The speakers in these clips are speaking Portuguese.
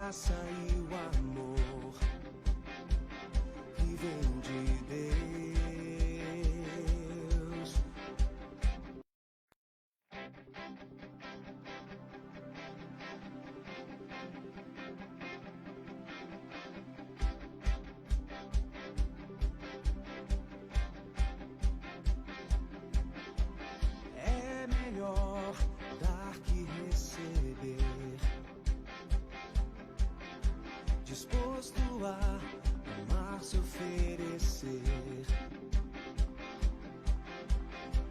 graça e o amor que vem de Deus. É melhor dar que receber, disposto a amar, se oferecer,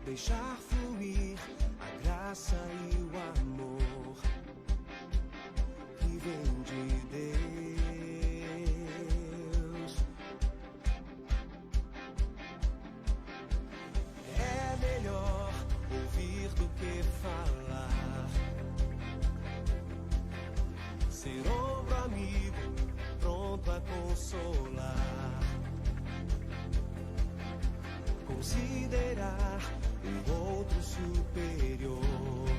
deixar fluir a graça e o amor que vem de Deus. É melhor ouvir do que falar, ser ombro amigo, pronto a consolar, considerar o outro superior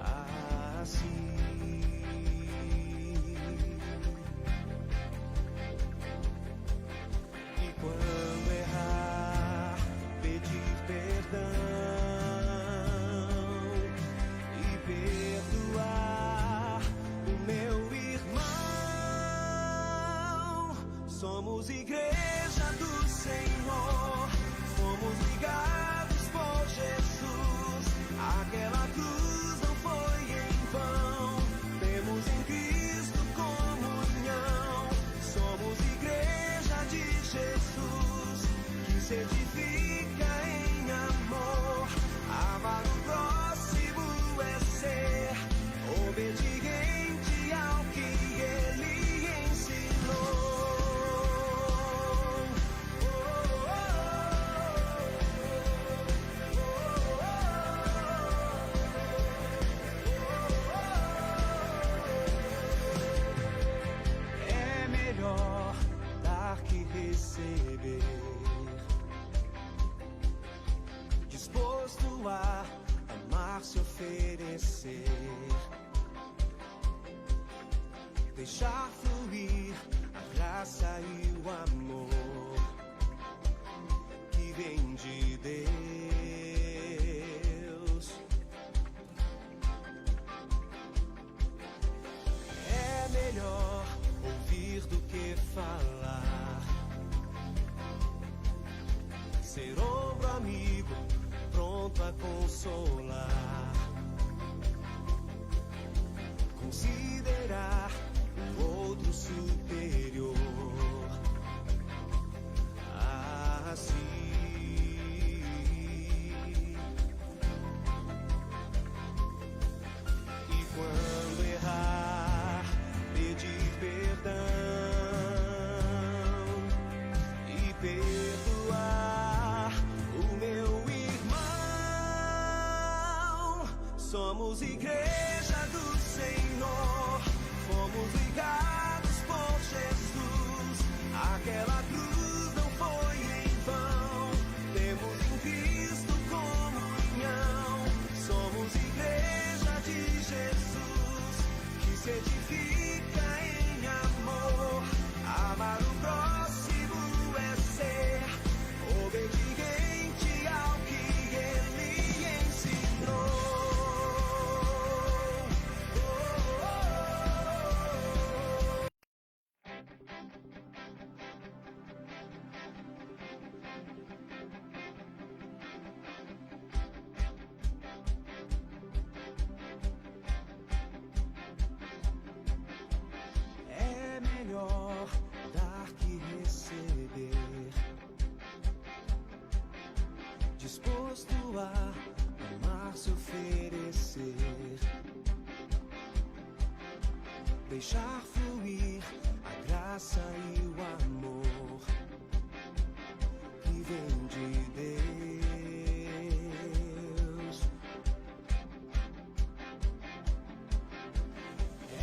a si. E quando errar, pedir perdão e perdoar o meu irmão. Somos igreja do Senhor, fomos ligados por Jesus. Aquela cruz não foi em vão, temos em Cristo comunhão. Somos igreja de Jesus, que se edifica em amor. Amar o próximo é ser obediente ao que Ele ensinou. É melhor dar que receber, disposto a amar, se oferecer, deixar fluir a graça e o amor que vem de Deus. É melhor ouvir do que falar, ser ombro amigo, pronto a consolar, considerar o outro superior a si. E quando errar, pedir perdão e perdoar o meu irmão. Somos igreja do Senhor, fomos ligados por Jesus. Aquela cruz não foi em vão, temos em Cristo comunhão. Somos igreja de Jesus, que se edifica em amor. Amar o próximo é ser obediente ao que Ele ensinou. É melhor dar que receber, disposto a amar, se oferecer, deixar fluir a graça e o amor que vem de Deus.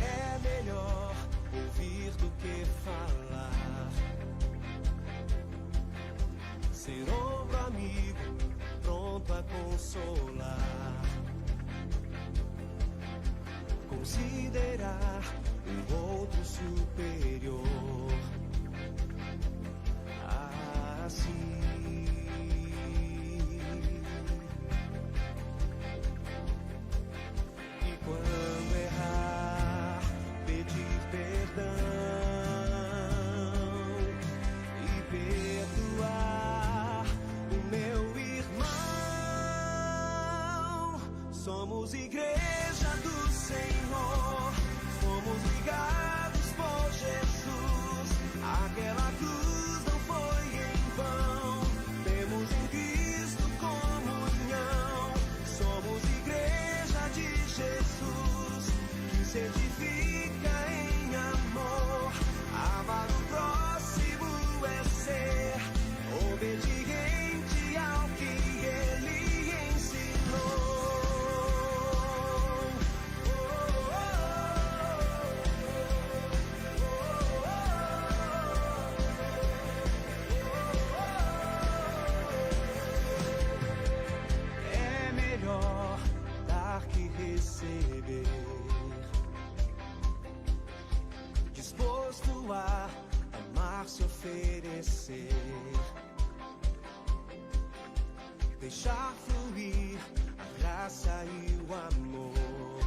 É melhor ouvir do que falar, ser ombro amigo, pronto a consolar, considerar Somos igreja do Senhor, fomos ligados por Jesus. Aquela cruz não foi em vão, temos em Cristo comunhão. Somos igreja de Jesus, que se edifica em amor. Amar o próximo é ser obediente ao que ele ensinou. É melhor dar que receber, disposto a amar, se oferecer, deixar fluir a graça e o amor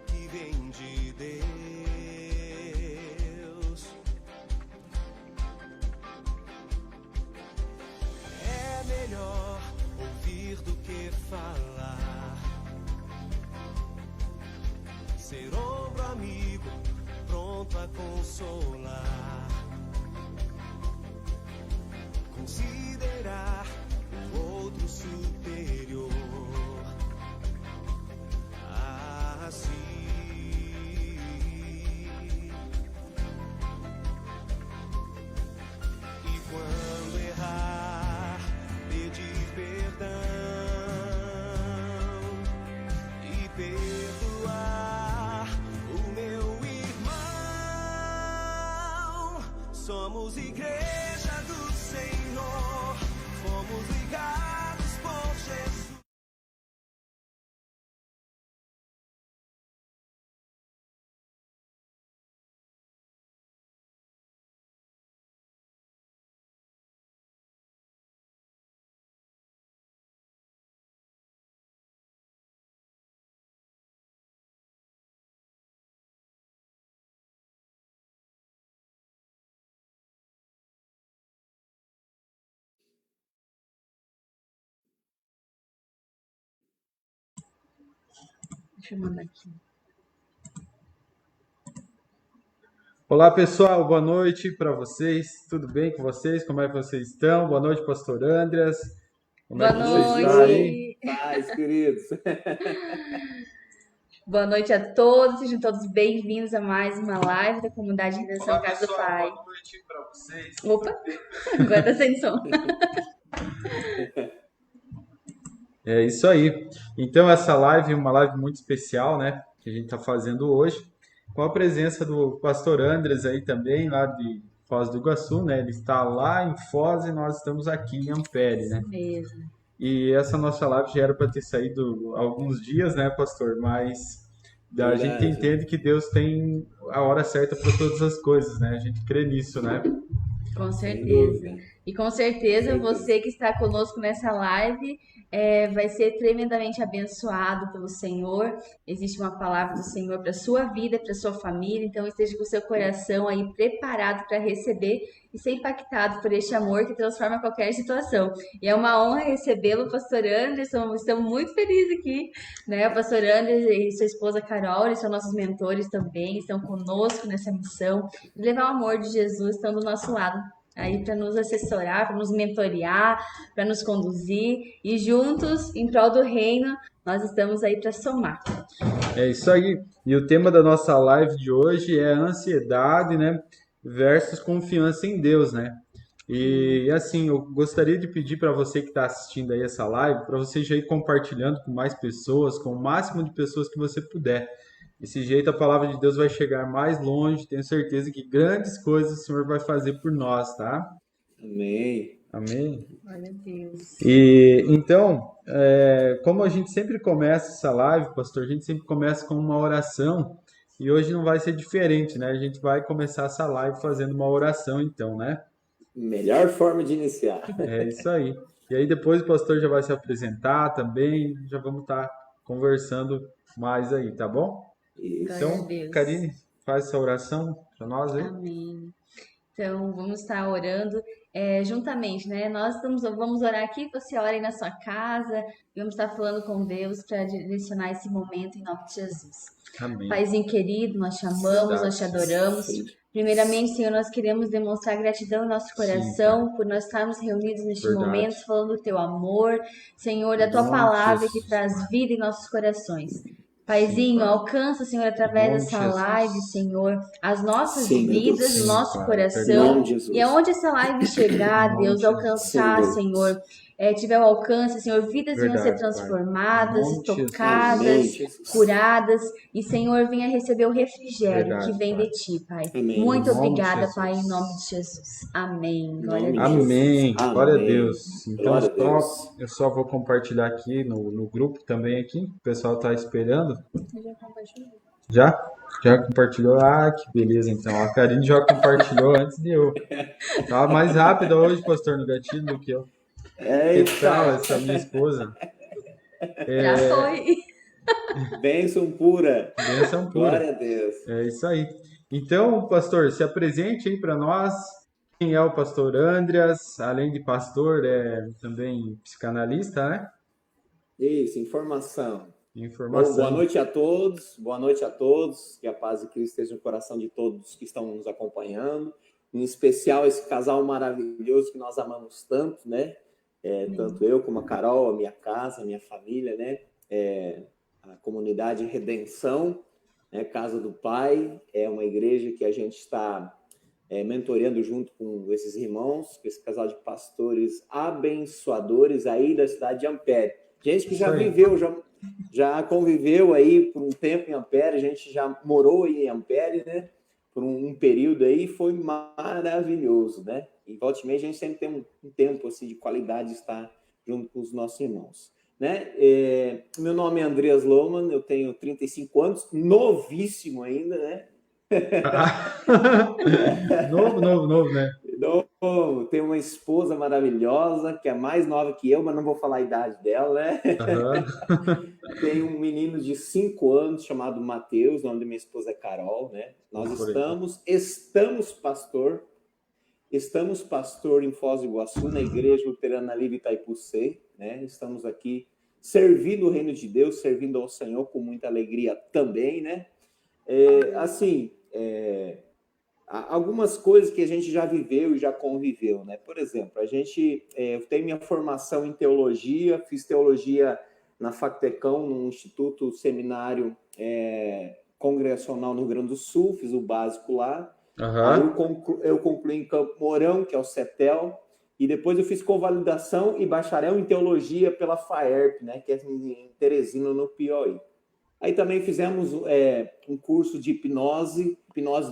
que vem de Deus. É melhor ouvir do que falar, ser ombro amigo, pronto a consolar, considerar o outro superior. Assim, e quando errar, pedir perdão e perdoar o meu irmão. Somos igreja do Senhor, fomos ligados por Jesus. Deixa eu mandar aqui. Olá pessoal, boa noite para vocês. Tudo bem com vocês? Como é que vocês estão? Boa noite, Pastor Andreas. Como é Boa que você está aí? noite. Paz, queridos. Boa noite a todos. Sejam todos bem-vindos a mais uma live da comunidade de Redenção Olá Casa do pessoal, Pai. boa noite para vocês. Opa, agora tá sem som. É isso aí. Então essa live é uma live muito especial, né? Que a gente está fazendo hoje, com a presença do Pastor Andreas aí também, lá de Foz do Iguaçu, né? Ele está lá em Foz e nós estamos aqui em Ampere, né? Mesmo. E essa nossa live já era para ter saído há alguns dias, né, pastor? Mas a gente Verdade. entende que Deus tem a hora certa para todas as coisas, né? A gente crê nisso, né? Com Sem certeza. dúvida. E com certeza Certeza. você que está conosco nessa live vai ser tremendamente abençoado pelo Senhor. Existe uma palavra do Senhor para sua vida, para sua família. Então esteja com o seu coração aí preparado para receber e ser impactado por este amor que transforma qualquer situação. E é uma honra recebê-lo, Pastor Anderson. Estamos muito felizes aqui, né? O Pastor Anderson e sua esposa Carol, eles são nossos mentores também, estão conosco nessa missão de levar o amor de Jesus, estão do nosso lado aí para nos assessorar, para nos mentorear, para nos conduzir e juntos, em prol do reino, nós estamos aí para somar. É isso aí. E o tema da nossa live de hoje é ansiedade, né, versus confiança em Deus, né? E assim, eu gostaria de pedir para você que está assistindo aí essa live, para você já ir compartilhando com mais pessoas, com o máximo de pessoas que você puder. Desse jeito a palavra de Deus vai chegar mais longe, tenho certeza que grandes coisas o Senhor vai fazer por nós, tá? Amém. Amém? Glória a Deus. E então, como a gente sempre começa essa live, pastor, a gente sempre começa com uma oração e hoje não vai ser diferente, né? A gente vai começar essa live fazendo uma oração, então, né? Melhor forma de iniciar. É isso aí. E aí depois o pastor já vai se apresentar também, já vamos estar conversando mais aí, tá bom? Isso. Glória a Então, Deus. Karine, faz essa oração para nós aí. Amém. Então, vamos estar orando juntamente, né? Vamos orar aqui, você ora aí na sua casa, e vamos estar falando com Deus para direcionar esse momento em nome de Jesus. Amém. Paizinho querido, nós te amamos, nós te adoramos. Primeiramente, Senhor, nós queremos demonstrar gratidão em nosso coração por nós estarmos reunidos neste Verdade. momento, falando do teu amor, Senhor, da tua Nome de palavra Jesus. que traz vida em nossos corações. Paizinho, Pai. alcança, Senhor, através Nome de dessa Jesus. live, Senhor, as nossas Sim, meu Deus. vidas, o nosso Pai. Em coração. nome de Jesus. E aonde essa live chegar, Nome Deus, de alcançar, Sim, Deus. Senhor, tiver o alcance, Senhor, vidas venham ser Verdade, Pai. transformadas, Em nome de Jesus. tocadas, Amém, Jesus. curadas. E, Senhor, venha receber o refrigério Verdade, que vem Pai. de Ti, Pai. Amém. Muito Em nome de obrigada, Jesus. Pai, em nome de Jesus. Amém. Em Glória a nome de Deus. Amém. Jesus. Glória a Amém. Deus. Então, Glória a Deus. eu só vou compartilhar aqui no grupo também aqui. O pessoal está esperando. Já? Já compartilhou? Ah, que beleza, então. A Karine já compartilhou antes de eu. Tá mais rápida hoje, pastor, no gatilho do que eu. Que tal Eita, essa minha esposa? Já foi. bênção pura. Bênção pura. Glória a Deus. É isso aí. Então, pastor, se apresente aí para nós. Quem é o pastor Andreas? Além de pastor, é também psicanalista, né? Isso, informação. Bom, boa Informação. noite a todos, boa noite a todos, que a paz de Cristo esteja no coração de todos que estão nos acompanhando, em especial esse casal maravilhoso que nós amamos tanto, né? Tanto eu como a Carol, a minha casa, a minha família, né? A comunidade Redenção, né? Casa do Pai, é uma igreja que a gente está mentoreando junto com esses irmãos, com esse casal de pastores abençoadores aí da cidade de Ampere. Gente que já Isso aí. viveu, já conviveu aí por um tempo em Ampere, a gente já morou aí em Ampere, né? Por um período aí, foi maravilhoso, né? E volta e meia a gente sempre tem um tempo assim de qualidade de estar junto com os nossos irmãos, né? Meu nome é Andreas Lohmann, eu tenho 35 anos, novíssimo ainda, né? Novo, né? Novo, tenho uma esposa maravilhosa, que é mais nova que eu, mas não vou falar a idade dela, né? Aham. Tenho um menino de 5 anos chamado Matheus, o nome da minha esposa é Carol, né? Nós Por aí. estamos pastor em Foz do Iguaçu, na Igreja Luterana Livre Itaipucê, né? Estamos aqui servindo o reino de Deus, servindo ao Senhor com muita alegria também, né? Algumas coisas que a gente já viveu e já conviveu, né? Por exemplo, eu tenho minha formação em teologia, fiz teologia na Factecão, no Instituto Seminário Congregacional no Rio Grande do Sul, fiz o básico lá. Aí Aham. eu concluí em Campo Mourão, que é o CETEL, e depois eu fiz convalidação e bacharel em teologia pela FAERP, né? Que é em Teresina, no Piauí. Aí também fizemos um curso de hipnose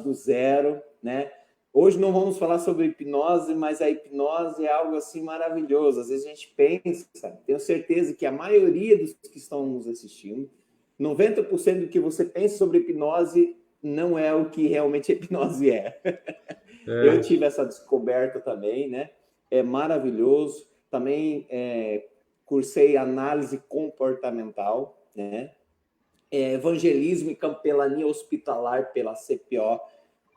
do zero, né? Hoje não vamos falar sobre hipnose, mas a hipnose é algo assim maravilhoso. Às vezes a gente pensa, tenho certeza que a maioria dos que estão nos assistindo, 90% do que você pensa sobre hipnose não é o que realmente a hipnose é. Eu tive essa descoberta também, né? É maravilhoso. Também cursei análise comportamental, né? Evangelismo e capelania hospitalar pela CPO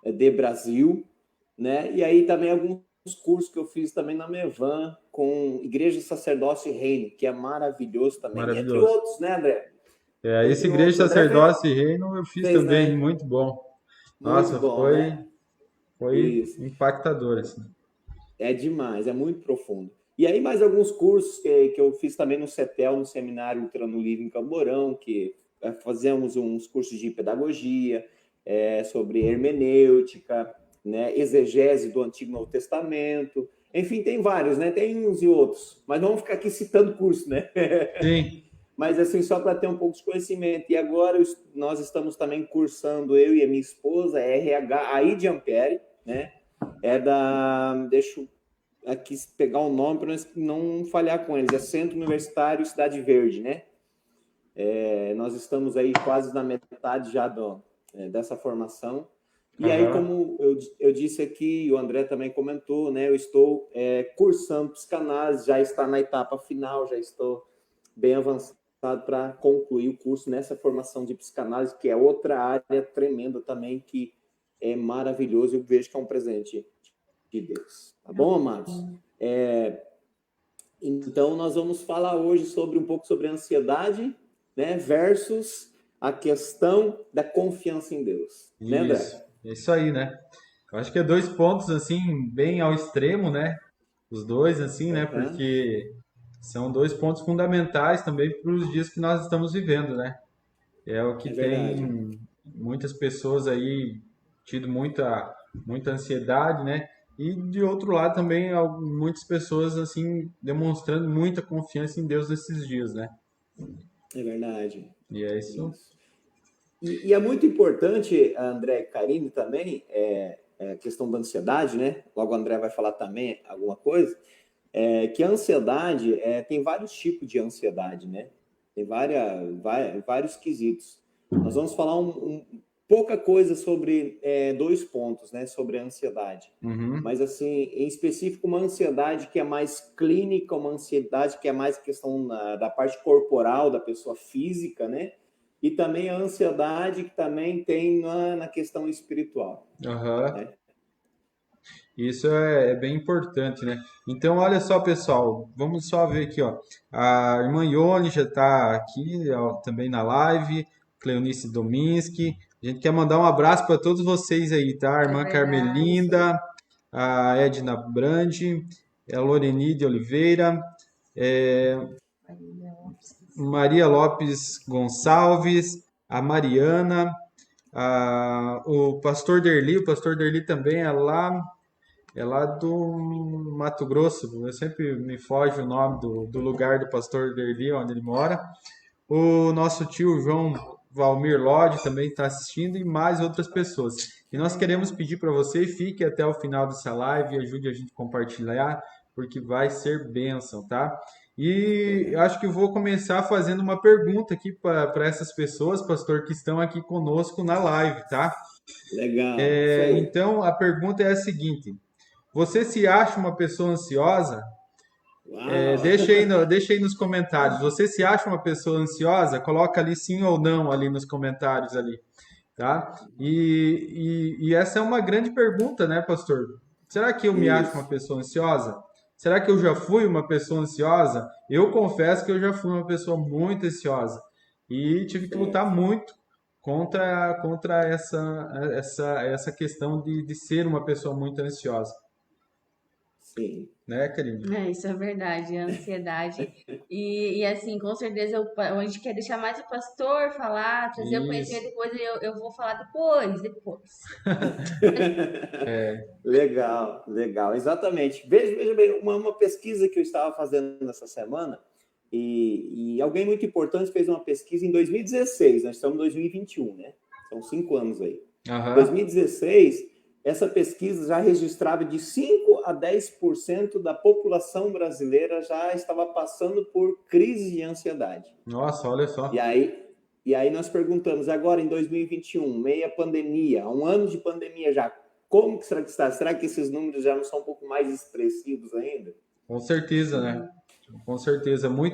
de Brasil, né? E aí também alguns cursos que eu fiz também na Mevan com Igreja, Sacerdócio e Reino, que é maravilhoso também, entre Maravilhoso. outros, né, André? Esse Entre Igreja, outros, André Sacerdócio e Reino eu fiz fez, também, né? muito bom. Muito Nossa, bom, né? foi Isso. impactador, assim. É demais, é muito profundo. E aí mais alguns cursos que eu fiz também no CETEL, no Seminário Luterano Livre em Camborão, que fazemos uns cursos de pedagogia, sobre hermenêutica, né, exegese do Antigo e Novo Testamento. Enfim, tem vários, né? Tem uns e outros. Mas não vamos ficar aqui citando curso, né? Sim. Mas assim, só para ter um pouco de conhecimento. E agora nós estamos também cursando, eu e a minha esposa, RH aí de Ampere, né? Deixa eu aqui pegar o nome para não falhar com eles. É Centro Universitário Cidade Verde, né? Nós estamos aí quase na metade já dessa formação. E aí, como eu disse aqui, o André também comentou, né? Eu estou cursando psicanálise, já está na etapa final, já estou bem avançado para concluir o curso nessa formação de psicanálise, que é outra área tremenda também, que é maravilhoso. Eu vejo que é um presente de Deus. Tá bom, amados? Então, nós vamos falar hoje um pouco sobre a ansiedade, né, versus a questão da confiança em Deus. Né, André? Isso aí, né? Eu acho que é dois pontos, assim, bem ao extremo, né? Os dois, assim, né? Porque são dois pontos fundamentais também para os dias que nós estamos vivendo, né? É o que tem muitas pessoas aí tido muita ansiedade, né? E de outro lado também muitas pessoas assim demonstrando muita confiança em Deus nesses dias, né? É verdade. E é isso. E é muito importante, André e Karine, também, a questão da ansiedade, né? Logo o André vai falar também alguma coisa, que a ansiedade, tem vários tipos de ansiedade, né? Tem vários quesitos. Nós vamos falar pouca coisa sobre dois pontos, né? Sobre a ansiedade. Mas, assim, em específico, uma ansiedade que é mais clínica, uma ansiedade que é mais questão da parte corporal da pessoa física, né? E também a ansiedade que também tem na questão espiritual. Né? Isso é bem importante, né? Então, olha só, pessoal, vamos só ver aqui, ó. A irmã Ione já está aqui, ó, também na live, Cleonice Dominski. A gente quer mandar um abraço para todos vocês aí, tá? A irmã Carmelinda, a Edna Brandi, a Loreni de Oliveira, Maria Lopes Gonçalves, a Mariana, o Pastor Derli. O Pastor Derli também é lá do Mato Grosso. Eu sempre me foge o nome do lugar do Pastor Derli, onde ele mora. O nosso tio João Valmir Lodge também está assistindo e mais outras pessoas. E nós queremos pedir para você, fique até o final dessa live e ajude a gente a compartilhar, porque vai ser bênção, tá? E eu acho que eu vou começar fazendo uma pergunta aqui para essas pessoas, pastor, que estão aqui conosco na live, tá? Legal. Então, a pergunta é a seguinte: você se acha uma pessoa ansiosa? Deixa aí nos comentários. Você se acha uma pessoa ansiosa? Coloca ali sim ou não ali nos comentários ali, tá? E essa é uma grande pergunta, né, pastor? Será que eu me acho uma pessoa ansiosa? Será que eu já fui uma pessoa ansiosa? Eu confesso que eu já fui uma pessoa muito ansiosa e tive que lutar muito contra essa questão de ser uma pessoa muito ansiosa. Sim. Né, Karine? Isso é verdade, a ansiedade. E assim, com certeza a gente quer deixar mais o pastor falar, trazer o conhecimento depois, eu vou falar depois. Legal, exatamente. Veja bem, uma pesquisa que eu estava fazendo essa semana, e alguém muito importante fez uma pesquisa em 2016, nós estamos em 2021, né? São 5 anos aí. Em 2016, essa pesquisa já registrava de 5 a 10% da população brasileira já estava passando por crise de ansiedade. Nossa, olha só. E aí nós perguntamos, agora em 2021, meia pandemia, 1 ano de pandemia já, como que será que está? Será que esses números já não são um pouco mais expressivos ainda? Com certeza, né? Com certeza. Uma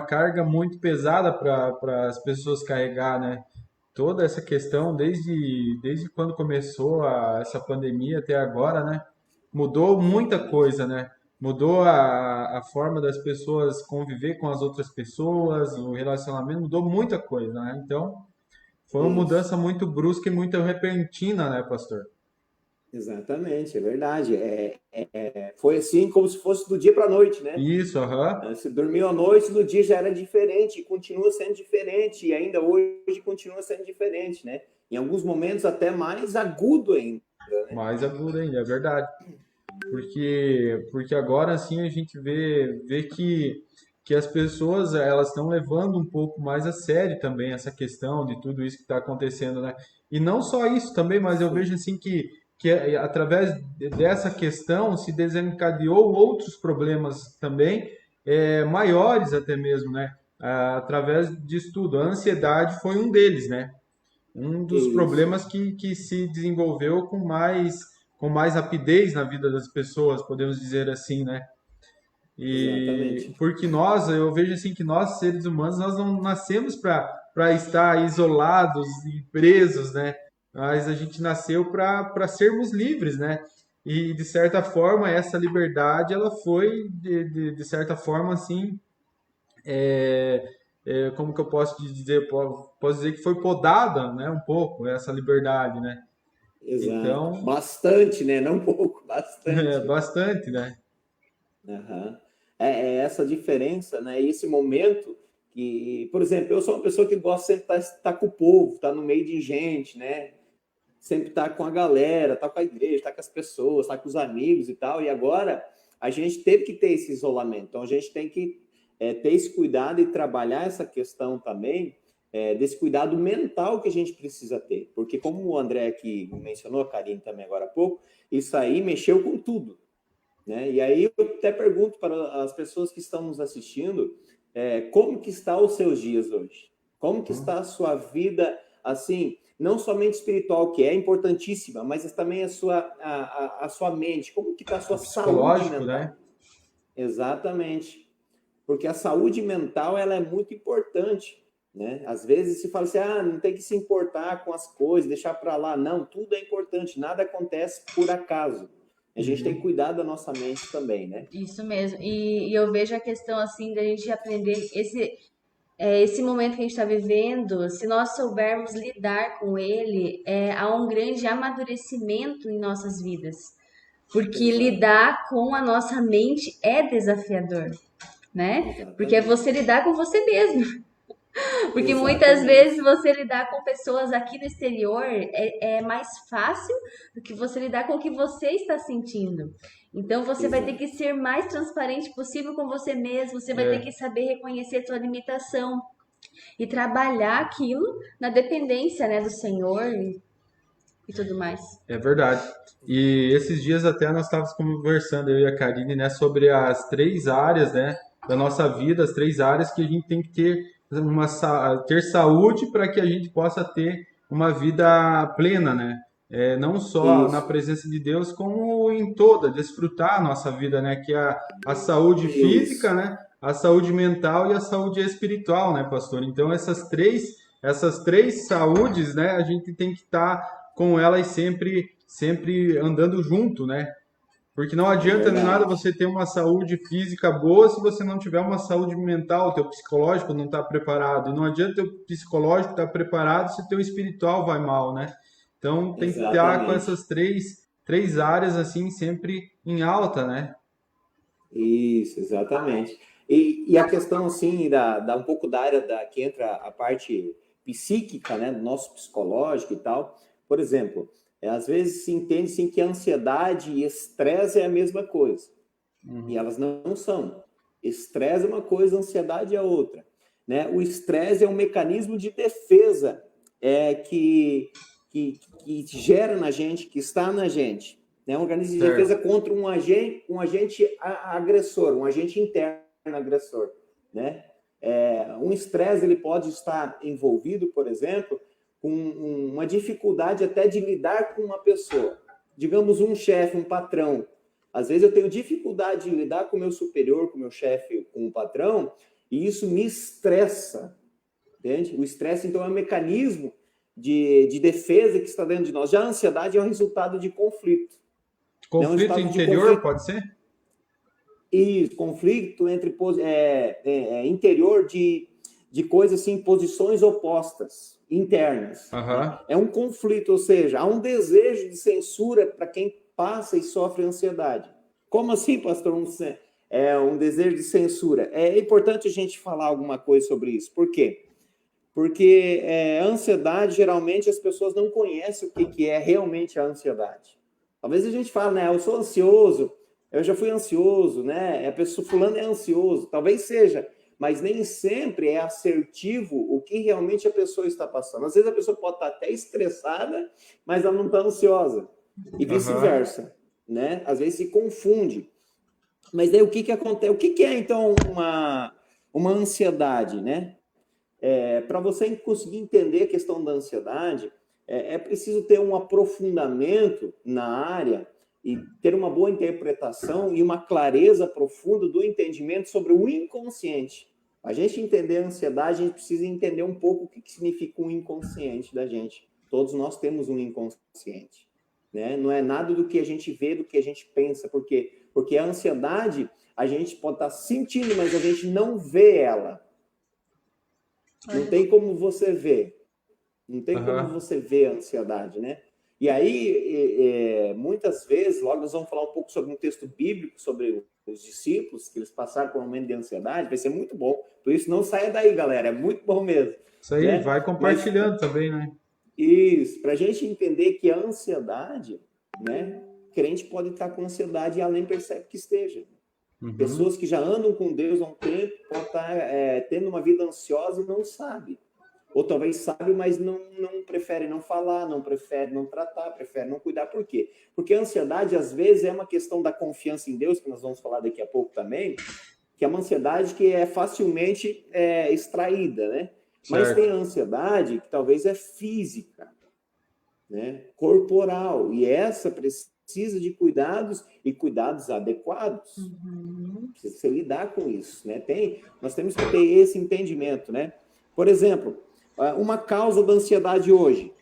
carga muito pesada para as pessoas carregar, né? Toda essa questão, desde quando começou essa pandemia até agora, né? Mudou muita coisa, né? Mudou a forma das pessoas conviver com as outras pessoas, o relacionamento, mudou muita coisa, né? Então, foi uma mudança muito brusca e muito repentina, né, pastor? Exatamente, é verdade. Foi assim como se fosse do dia para a noite, né? Isso, Você dormiu à noite, no dia já era diferente, e continua sendo diferente, e ainda hoje continua sendo diferente, né? Em alguns momentos até mais agudo ainda. Né? Mais agudo ainda, é verdade. Porque agora, assim, a gente vê que as pessoas, elas estão levando um pouco mais a sério também essa questão de tudo isso que está acontecendo, né? E não só isso também, mas eu vejo, assim, que através dessa questão se desencadeou outros problemas também, maiores até mesmo, né? Através disso tudo. A ansiedade foi um deles, né? Um dos problemas que se desenvolveu com mais rapidez na vida das pessoas, podemos dizer assim, né? Exatamente. Porque eu vejo assim que nós, seres humanos, nós não nascemos para estar isolados e presos, né? mas a gente nasceu para sermos livres, né? E de certa forma essa liberdade ela foi de certa forma assim, como que eu posso dizer? Posso dizer que foi podada, né? Um pouco essa liberdade, né? Exato. Então, Bastante, né? Não pouco, bastante. bastante, né? Aham. É essa diferença, né? Esse momento que, por exemplo, eu sou uma pessoa que gosta sempre de estar com o povo, estar no meio de gente, né? Sempre estar com a galera, estar com a igreja, estar com as pessoas, estar com os amigos e tal. E agora a gente teve que ter esse isolamento. Então a gente tem que ter esse cuidado e trabalhar essa questão também, desse cuidado mental que a gente precisa ter. Porque como o André aqui mencionou, a Karine também agora há pouco, isso aí mexeu com tudo, né? E aí eu até pergunto para as pessoas que estão nos assistindo, como que está os seus dias hoje? Como que está a sua vida, assim, não somente espiritual, que é importantíssima, mas também a sua mente, como que está a sua saúde Psicológico, mental? né? Exatamente, porque a saúde mental ela é muito importante, né? Às vezes se fala assim, não tem que se importar com as coisas, deixar para lá. Não, tudo é importante, nada acontece por acaso. A gente tem que cuidar da nossa mente também, né? Isso mesmo. E eu vejo a questão assim da gente aprender esse momento que a gente está vivendo, se nós soubermos lidar com ele, há um grande amadurecimento em nossas vidas. Porque Exato. lidar com a nossa mente é desafiador, né? Porque é Exatamente. você lidar com você mesmo. Porque muitas vezes Exatamente. você lidar com pessoas aqui no exterior é mais fácil do que você lidar com o que você está sentindo. Então você vai ter Exato. que ser mais transparente possível com você mesmo, você vai ter que saber reconhecer a sua limitação e trabalhar aquilo na dependência, né, do Senhor e tudo mais. É verdade. E esses dias até nós estávamos conversando, eu e a Karine, né, sobre as três áreas, né, da nossa vida, as três áreas que a gente tem que ter ter saúde para que a gente possa ter uma vida plena, né? Não só na Isso. presença de Deus, como em toda, desfrutar a nossa vida, né? Que é a saúde física, Isso. né? A saúde mental e a saúde espiritual, né, pastor? Então essas três saúdes, né? A gente tem que estar com elas sempre andando junto, né? Porque não É adianta de nada verdade. você ter uma saúde física boa se você não tiver uma saúde mental, teu psicológico não está preparado. E não adianta teu psicológico estar preparado se teu espiritual vai mal, né? Então tem que estar com Exatamente. essas três áreas assim sempre em alta, né? Isso, exatamente. E a questão, assim, um pouco da área que entra a parte psíquica, né, do nosso psicológico e tal. Por exemplo, às vezes se entende, sim, que ansiedade e estresse é a mesma coisa. E elas não são. Estresse é uma coisa, ansiedade é outra, né? O estresse é um mecanismo de defesa que gera na gente, que está na gente, né? Um organismo de defesa Certo. contra um agente agressor, um agente interno agressor, né? Um estresse ele pode estar envolvido, por exemplo, com uma dificuldade até de lidar com uma pessoa. Digamos um chefe, um patrão. Às vezes eu tenho dificuldade de lidar com o meu superior, com o meu chefe, com o patrão, e isso me estressa, entende? O estresse, então, é um mecanismo de defesa que está dentro de nós. Já a ansiedade é um resultado de conflito. É um Conflito resultado de interior, conflito pode ser? e conflito entre interior de coisas assim, posições opostas, internas, né? Aham. É um conflito, ou seja, há um desejo de censura para quem passa e sofre ansiedade. Como assim, pastor? Um desejo de censura. É importante a gente falar alguma coisa sobre isso. Por quê? Porque a ansiedade, geralmente, as pessoas não conhecem o que é realmente a ansiedade. Talvez a gente fale, né? Eu sou ansioso, eu já fui ansioso, né? A pessoa fulano é ansioso. Talvez seja, mas nem sempre é assertivo o que realmente a pessoa está passando. Às vezes a pessoa pode estar até estressada, mas ela não está ansiosa. E Aham. vice-versa, né? Às vezes se confunde. Mas daí o que acontece? O que é, então, uma ansiedade, né? Para você conseguir entender a questão da ansiedade, é preciso ter um aprofundamento na área e ter uma boa interpretação e uma clareza profunda do entendimento sobre o inconsciente. A gente entender a ansiedade, a gente precisa entender um pouco o que significa o inconsciente da gente. Todos nós temos um inconsciente, né? Não é nada do que a gente vê, do que a gente pensa, porque a ansiedade a gente pode estar sentindo, mas a gente não vê ela. Não tem como você ver. Não tem como Aham. você ver a ansiedade, né? E aí, muitas vezes, logo nós vamos falar um pouco sobre um texto bíblico, sobre os discípulos, que eles passaram por um momento de ansiedade, vai ser muito bom. Por isso, não saia daí, galera, é muito bom mesmo, Isso aí, né? vai Mas compartilhando também, né? isso, para a gente entender que a ansiedade, né? Crente pode estar com ansiedade e além percebe que esteja. Uhum. Pessoas que já andam com Deus há um tempo podem estar tendo uma vida ansiosa e não sabe. Ou talvez sabe, mas não prefere não falar, não prefere não tratar, prefere não cuidar. Por quê? Porque a ansiedade, às vezes, é uma questão da confiança em Deus, que nós vamos falar daqui a pouco também, que é uma ansiedade que é facilmente extraída, né? Mas Certo. tem a ansiedade que talvez é física, né? Corporal, e essa precisa de cuidados e cuidados adequados. Precisa se lidar com isso, né? Nós temos que ter esse entendimento, né? Por exemplo, uma causa da ansiedade hoje.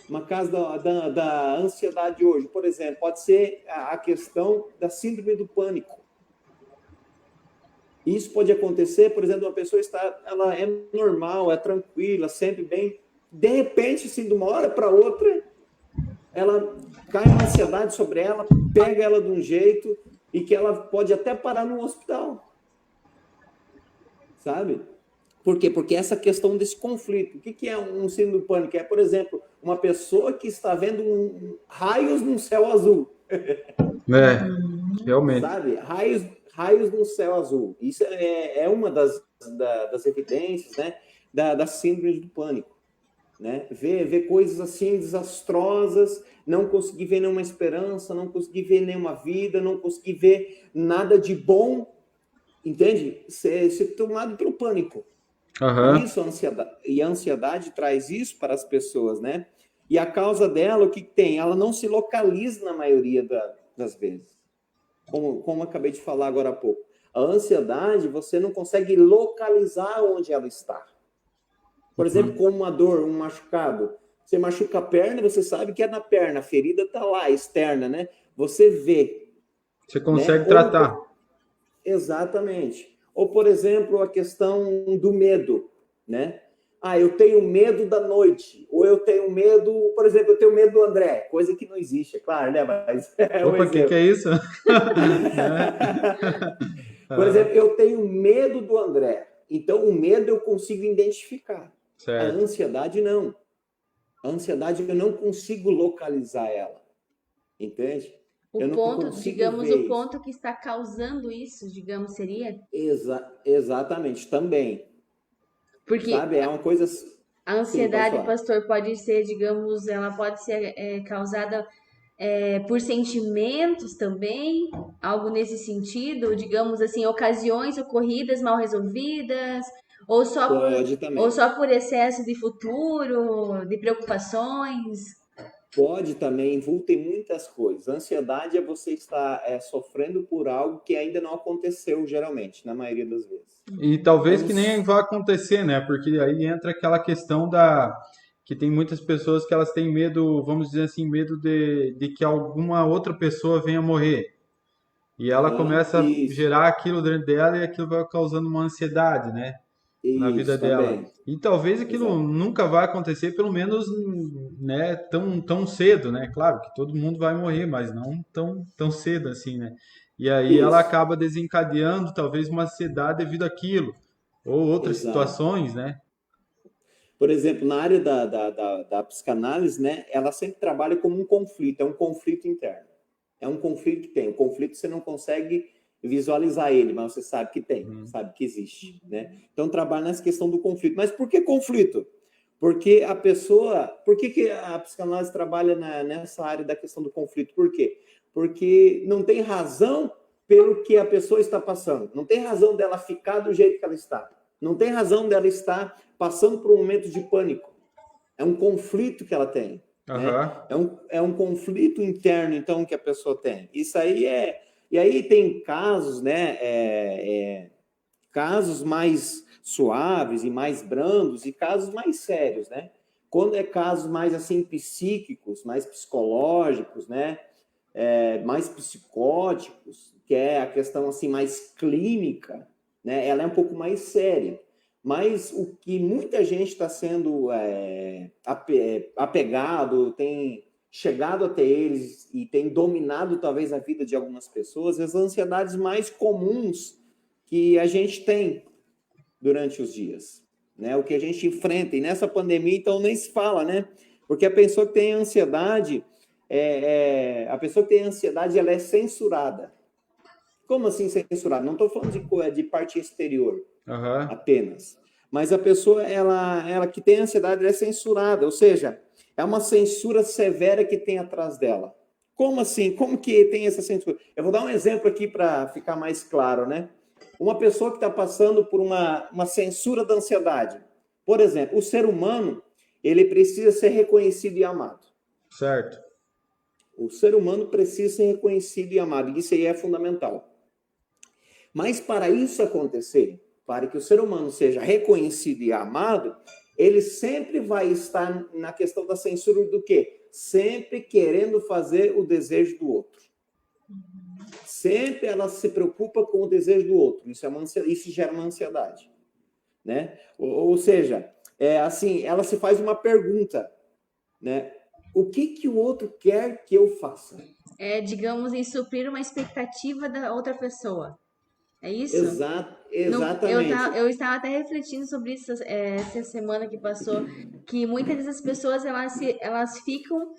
Uma causa da ansiedade hoje, por exemplo, pode ser a questão da síndrome do pânico. Isso pode acontecer, por exemplo, uma pessoa ela é normal, é tranquila, sempre bem, de repente, assim, de uma hora para outra, ela cai uma ansiedade sobre ela, pega ela de um jeito e que ela pode até parar no hospital. Sabe? Por quê? Porque essa questão desse conflito. O que é um síndrome do pânico? É, por exemplo, uma pessoa que está vendo raios num céu azul. Realmente. Sabe? Raios no céu azul. Isso é uma das evidências, né, da síndrome do pânico. Né? Ver coisas assim desastrosas, não conseguir ver nenhuma esperança, não conseguir ver nenhuma vida, não conseguir ver nada de bom, entende? Ser tomado pelo pânico. Aham. Isso, a ansiedade traz isso para as pessoas, né? E a causa dela, o que tem? Ela não se localiza na maioria das vezes. Como eu acabei de falar agora há pouco. A ansiedade, você não consegue localizar onde ela está. Por exemplo, como uma dor, um machucado. Você machuca a perna, você sabe que é na perna, a ferida está lá, externa, né? Você vê. Você consegue né? tratar. Exatamente. Ou, por exemplo, a questão do medo, né? Eu tenho medo da noite. Ou eu tenho medo, por exemplo, eu tenho medo do André, coisa que não existe, é claro, né? Mas é um Opa, o que exemplo. é isso? Por exemplo, eu tenho medo do André. Então, o medo eu consigo identificar. Certo. A ansiedade não. A ansiedade eu não consigo localizar ela. Entende? O Eu não ponto, consigo digamos, ver o ponto que está causando isso, digamos, seria? exatamente, também. Porque Sabe? É uma coisa. a Sim, pode ansiedade, falar. pastor, pode ser, digamos, ela pode ser causada por sentimentos também, algo nesse sentido, digamos assim, ocasiões ocorridas mal resolvidas, ou só Pode também. por excesso de futuro, de preocupações. Pode também, envolver muitas coisas. Ansiedade é você estar sofrendo por algo que ainda não aconteceu, geralmente, na maioria das vezes. E talvez Então, que nem vá acontecer, né? Porque aí entra aquela questão que tem muitas pessoas que elas têm medo, vamos dizer assim, medo de que alguma outra pessoa venha morrer. E ela começa a isso, gerar aquilo dentro dela e aquilo vai causando uma ansiedade, né? Na vida dela. também. E talvez aquilo Exato. nunca vai acontecer, pelo menos, né, tão cedo, né? Claro que todo mundo vai morrer, mas não tão cedo assim, né? E aí ela Isso, acaba desencadeando talvez uma ansiedade devido àquilo, ou outras exato. situações, né? Por exemplo, na área da psicanálise, né, ela sempre trabalha como um conflito, é um conflito interno. É um conflito que tem. O conflito você não consegue visualizar ele, mas você sabe que tem, sabe que existe, né? Então trabalha nessa questão do conflito. Mas por que conflito? Porque a pessoa... Por que a psicanálise trabalha nessa área da questão do conflito? Por quê? Porque não tem razão pelo que a pessoa está passando. Não tem razão dela ficar do jeito que ela está. Não tem razão dela estar passando por um momento de pânico. É um conflito que ela tem. Né? É um conflito interno, então, que a pessoa tem. Isso aí E aí tem casos, né? Casos mais suaves e mais brandos e casos mais sérios, né? Quando é casos mais assim psíquicos, mais psicológicos, né? Mais psicóticos, que é a questão assim mais clínica, né? Ela é um pouco mais séria. Mas o que muita gente está sendo apegado, tem chegado até eles e tem dominado talvez a vida de algumas pessoas, as ansiedades mais comuns que a gente tem durante os dias, né? O que a gente enfrenta. E nessa pandemia, então, nem se fala, né? Porque a pessoa que tem ansiedade, ela é censurada. Como assim censurada? Não estou falando de parte exterior Aham. apenas. Mas a pessoa, ela que tem ansiedade, ela é censurada. Ou seja, é uma censura severa que tem atrás dela. Como assim? Como que tem essa censura? Eu vou dar um exemplo aqui para ficar mais claro, né? Uma pessoa que está passando por uma censura da ansiedade. Por exemplo, o ser humano, ele precisa ser reconhecido e amado. Certo. O ser humano precisa ser reconhecido e amado. Isso aí é fundamental. Mas para isso acontecer, para que o ser humano seja reconhecido e amado, ele sempre vai estar na questão da censura do quê? Sempre querendo fazer o desejo do outro. Sempre ela se preocupa com o desejo do outro. Isso gera uma ansiedade, né? Ou seja, assim, ela se faz uma pergunta, né? O que o outro quer que eu faça? Digamos, em suprir uma expectativa da outra pessoa. É isso? Exatamente. Eu estava até refletindo sobre isso essa semana que passou, que muitas dessas pessoas elas ficam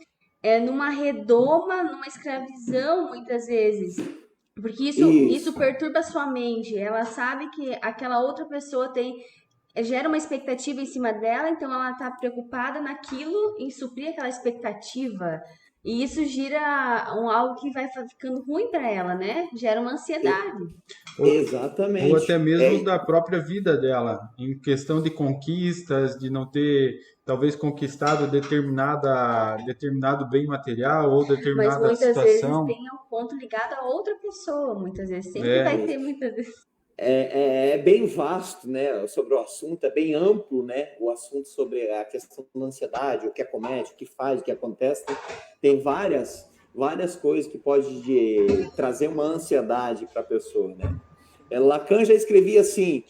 numa redoma, numa escravidão, muitas vezes. Porque isso perturba a sua mente. Ela sabe que aquela outra pessoa gera uma expectativa em cima dela, então ela está preocupada naquilo, em suprir aquela expectativa. E isso gira algo que vai ficando ruim para ela, né? Gera uma ansiedade. Exatamente. Ou até mesmo da própria vida dela, em questão de conquistas, de não ter talvez conquistado determinado bem material ou Mas determinada muitas vezes situação. tem um ponto ligado a outra pessoa, muitas vezes. Sempre vai ter, muitas vezes. É bem vasto, né, sobre o assunto, é bem amplo, né, o assunto sobre a questão da ansiedade, o que acomete, o que faz, o que acontece. Tem várias coisas que pode trazer uma ansiedade para a pessoa, né? Lacan já escrevia assim: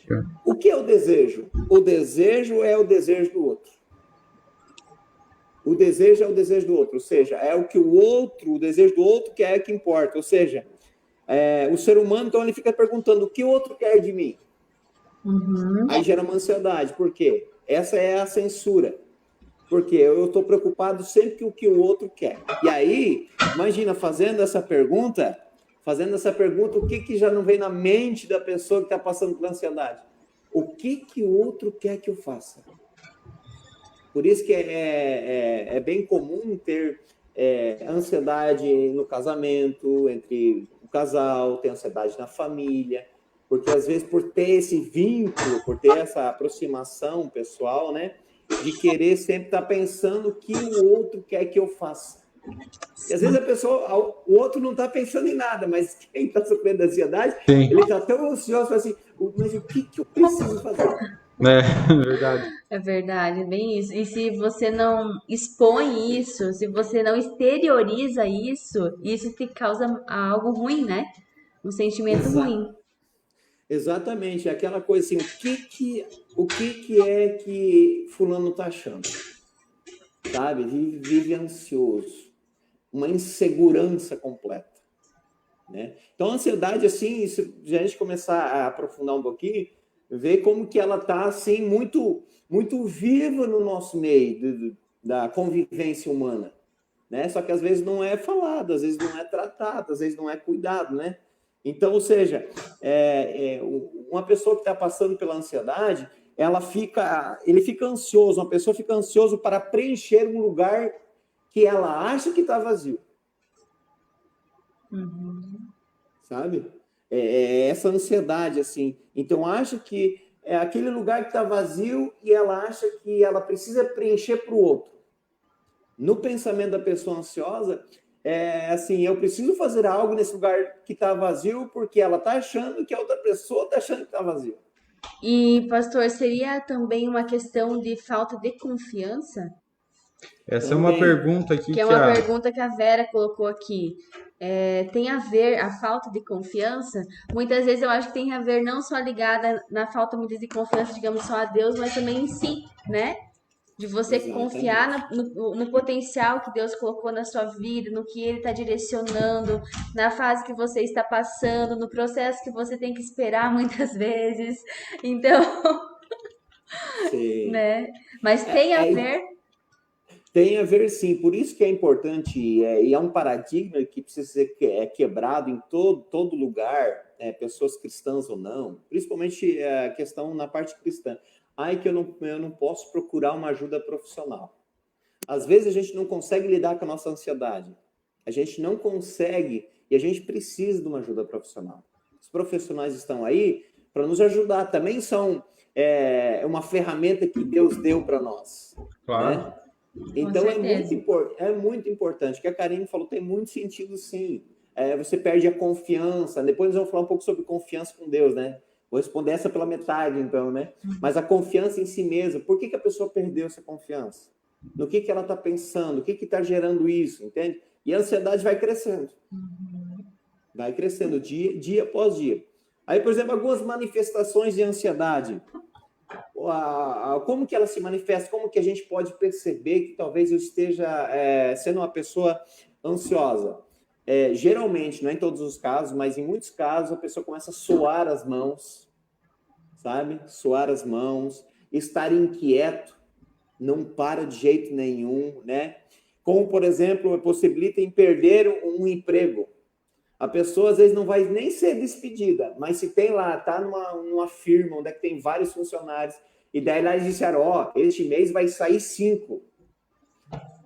o que é o desejo? O desejo é o desejo do outro. O desejo é o desejo do outro, ou seja, é o que o desejo do outro quer que importa, ou seja, o ser humano, então, ele fica perguntando o que o outro quer de mim. Uhum. Aí gera uma ansiedade. Por quê? Essa é a censura. Porque eu estou preocupado sempre com o que o outro quer. E aí, imagina, fazendo essa pergunta, o que já não vem na mente da pessoa que está passando por ansiedade? O que o outro quer que eu faça? Por isso que é bem comum ter ansiedade no casamento, entre o casal, ter ansiedade na família, porque às vezes por ter esse vínculo, por ter essa aproximação pessoal, né, de querer sempre estar pensando o que o outro quer que eu faça. E às vezes o outro não está pensando em nada, mas quem está sofrendo de ansiedade, Sim. ele está tão ansioso, assim, mas o que eu preciso fazer? É verdade. É verdade, bem isso. E se você não expõe isso, se você não exterioriza isso te causa algo ruim, né? Um sentimento ruim. Exatamente, é aquela coisa assim, o que é que fulano está achando? Sabe? Vive ansioso, uma insegurança completa, né? Então, a ansiedade, assim, se a gente começar a aprofundar um pouquinho, ver como que ela está, assim, muito, muito viva no nosso meio, da convivência humana, né? Só que às vezes não é falado, às vezes não é tratado, às vezes não é cuidado, né? Então, ou seja, uma pessoa que está passando pela ansiedade, ele fica ansioso, uma pessoa fica ansiosa para preencher um lugar que ela acha que está vazio. Uhum. Sabe? Essa ansiedade, assim. Então, acha que é aquele lugar que está vazio e ela acha que ela precisa preencher para o outro. No pensamento da pessoa ansiosa, assim, eu preciso fazer algo nesse lugar que está vazio porque ela está achando que a outra pessoa está achando que está vazio. E, pastor, seria também uma questão de falta de confiança? Essa é uma Também. pergunta aqui Que é que uma a. pergunta que a Vera colocou aqui. Tem a ver a falta de confiança? Muitas vezes eu acho que tem a ver não só ligada na falta muitas vezes de confiança, digamos, só a Deus, mas também em si, né? De você confiar Exatamente. no potencial que Deus colocou na sua vida, no que Ele está direcionando, na fase que você está passando, no processo que você tem que esperar muitas vezes. Então, Sim. né? Mas tem a É, ver. tem a ver, sim. Por isso que é importante, e é um paradigma que precisa ser quebrado em todo lugar, pessoas cristãs ou não, principalmente a questão na parte cristã. Ai, que eu não posso procurar uma ajuda profissional. Às vezes a gente não consegue lidar com a nossa ansiedade. A gente não consegue e a gente precisa de uma ajuda profissional. Os profissionais estão aí para nos ajudar. Também são uma ferramenta que Deus deu para nós, Claro. né? Com Então certeza. é muito importante. O que a Karine falou tem muito sentido, sim. Você perde a confiança. Depois nós vamos falar um pouco sobre confiança com Deus, né? Vou responder essa pela metade, então, né? Mas a confiança em si mesma. Por que a pessoa perdeu essa confiança? No que ela está pensando? O que está gerando isso? Entende? E a ansiedade vai crescendo. Vai crescendo dia após dia. Aí, por exemplo, algumas manifestações de ansiedade. Como que ela se manifesta? Como que a gente pode perceber que talvez eu esteja sendo uma pessoa ansiosa? Geralmente, não é em todos os casos, mas em muitos casos, a pessoa começa a suar as mãos, sabe? Suar as mãos, estar inquieto, não para de jeito nenhum, né? Como, por exemplo, possibilita em perder um emprego. A pessoa às vezes não vai nem ser despedida, mas se tem lá, tá numa firma onde é que tem vários funcionários, e daí lá eles disseram, este mês vai sair 5.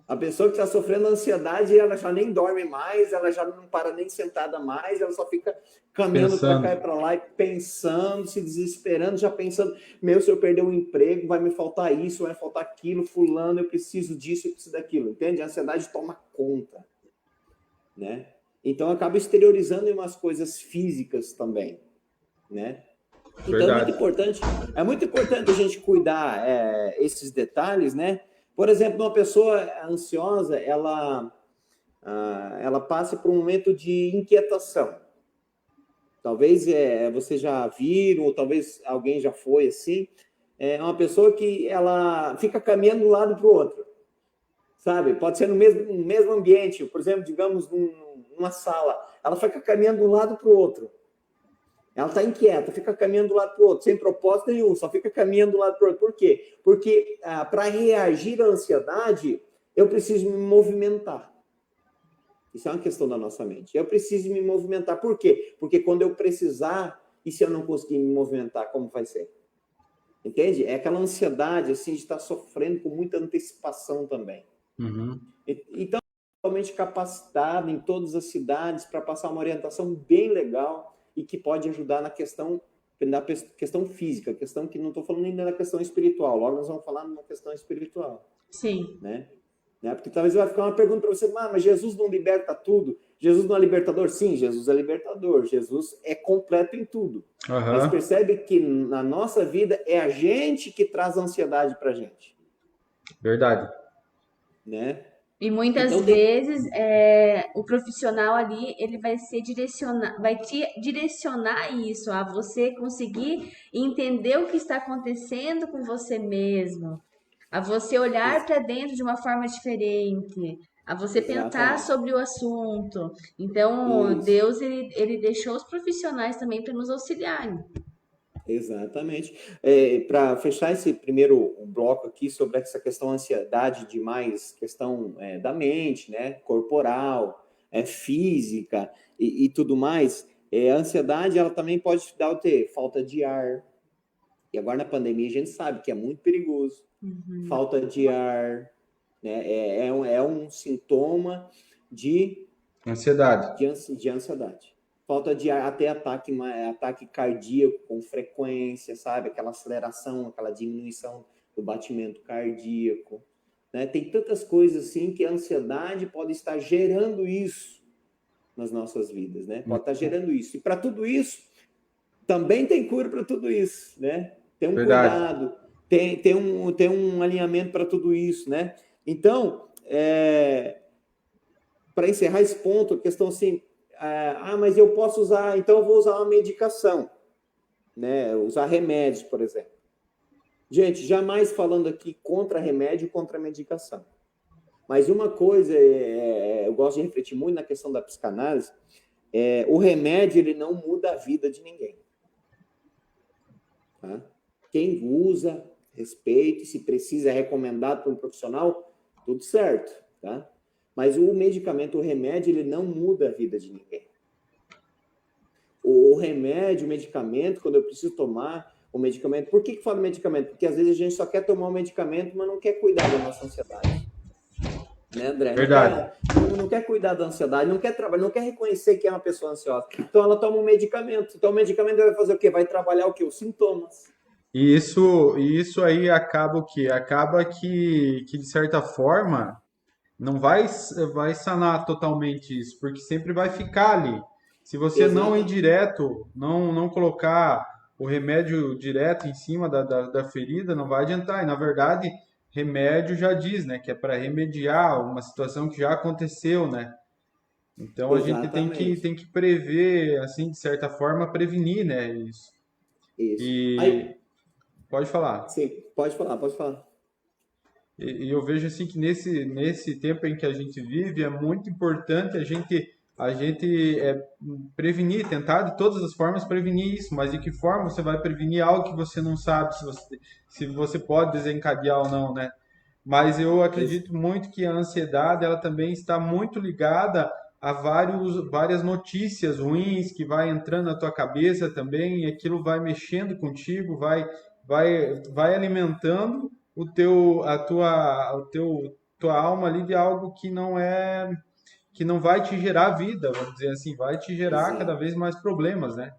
A pessoa que está sofrendo ansiedade, ela já nem dorme mais, ela já não para nem sentada mais, ela só fica caminhando para cá e para lá e pensando, se desesperando, já pensando, se eu perder o emprego, vai me faltar isso, vai me faltar aquilo, fulano, eu preciso disso, eu preciso daquilo, entende? A ansiedade toma conta, né? Então acaba exteriorizando em umas coisas físicas também, né? Então Verdade. é muito importante a gente cuidar esses detalhes, né? Por exemplo, uma pessoa ansiosa, ela passa por um momento de inquietação. Talvez você já viram, ou talvez alguém já foi assim. É uma pessoa que ela fica caminhando de um lado para o outro, sabe? Pode ser no mesmo ambiente, por exemplo, digamos, numa sala. Ela fica caminhando de um lado para o outro. Ela está inquieta, fica caminhando de um lado para o outro, sem propósito nenhum, só fica caminhando de um lado para o outro. Por quê? Porque para reagir à ansiedade, eu preciso me movimentar. Isso é uma questão da nossa mente. Eu preciso me movimentar. Por quê? Porque quando eu precisar, e se eu não conseguir me movimentar, como vai ser? Entende? É aquela ansiedade assim, de estar sofrendo com muita antecipação também. Uhum. Então, totalmente capacitado em todas as cidades para passar uma orientação bem legal e que pode ajudar na questão física, questão que não estou falando ainda da questão espiritual, logo nós vamos falar numa questão espiritual. Sim. Né? Porque talvez vai ficar uma pergunta para você, mas Jesus não liberta tudo? Jesus não é libertador? Sim, Jesus é libertador, Jesus é completo em tudo. Mas percebe que na nossa vida é a gente que traz a ansiedade para a gente. Verdade. Né? E muitas vezes o profissional ali ele vai te direcionar isso, a você conseguir entender o que está acontecendo com você mesmo, a você olhar para dentro de uma forma diferente, a você pensar sobre o assunto. Então, Deus ele deixou os profissionais também para nos auxiliarem. Exatamente. Para fechar esse primeiro bloco aqui sobre essa questão ansiedade de mais questão da mente, né, corporal, física e tudo mais, a ansiedade ela também pode dar falta de ar. E agora na pandemia a gente sabe que é muito perigoso. Falta de ar, né, é um sintoma de ansiedade. De ansiedade. Falta de ar, até ataque cardíaco com frequência, sabe? Aquela aceleração, aquela diminuição do batimento cardíaco. Né? Tem tantas coisas assim que a ansiedade pode estar gerando isso nas nossas vidas, né? Pode estar gerando isso. E para tudo isso, também tem cura para tudo isso, né? Tem um cuidado, tem um alinhamento para tudo isso, né? Então, para encerrar esse ponto, a questão assim, mas eu posso usar, então eu vou usar uma medicação, né? Usar remédios, por exemplo. Gente, jamais falando aqui contra remédio, contra medicação. Mas uma coisa, eu gosto de refletir muito na questão da psicanálise, o remédio ele não muda a vida de ninguém. Tá? Quem usa, respeite, se precisa, é recomendado por um profissional, tudo certo, tá? Mas o medicamento, o remédio, ele não muda a vida de ninguém. O remédio, o medicamento, quando eu preciso tomar o medicamento... Por que falo medicamento? Porque às vezes a gente só quer tomar o medicamento, mas não quer cuidar da nossa ansiedade. Né, André? Verdade. Não quer cuidar da ansiedade, não quer trabalhar, não quer reconhecer que é uma pessoa ansiosa. Então ela toma um medicamento. Então o medicamento vai fazer o quê? Vai trabalhar o quê? Os sintomas. E isso aí acaba o quê? Acaba que de certa forma não vai sanar totalmente isso, porque sempre vai ficar ali. Se você não ir Exatamente. direto, não colocar o remédio direto em cima da ferida, não vai adiantar. E na verdade, remédio já diz, né, que é para remediar uma situação que já aconteceu, né? Então a gente Exatamente. tem que prever, assim, de certa forma, prevenir, né, isso. Isso. E Aí, pode falar. sim, pode falar, pode falar. E eu vejo assim que nesse tempo em que a gente vive é muito importante a gente prevenir, tentar de todas as formas prevenir isso, mas de que forma você vai prevenir algo que você não sabe se você pode desencadear ou não, né? Mas eu Ex- acredito muito que a ansiedade ela também está muito ligada a várias notícias ruins que vai entrando na tua cabeça também, e aquilo vai mexendo contigo, vai alimentando tua alma ali de algo que não vai te gerar vida, vamos dizer assim, vai te gerar cada Exato. vez mais problemas, né?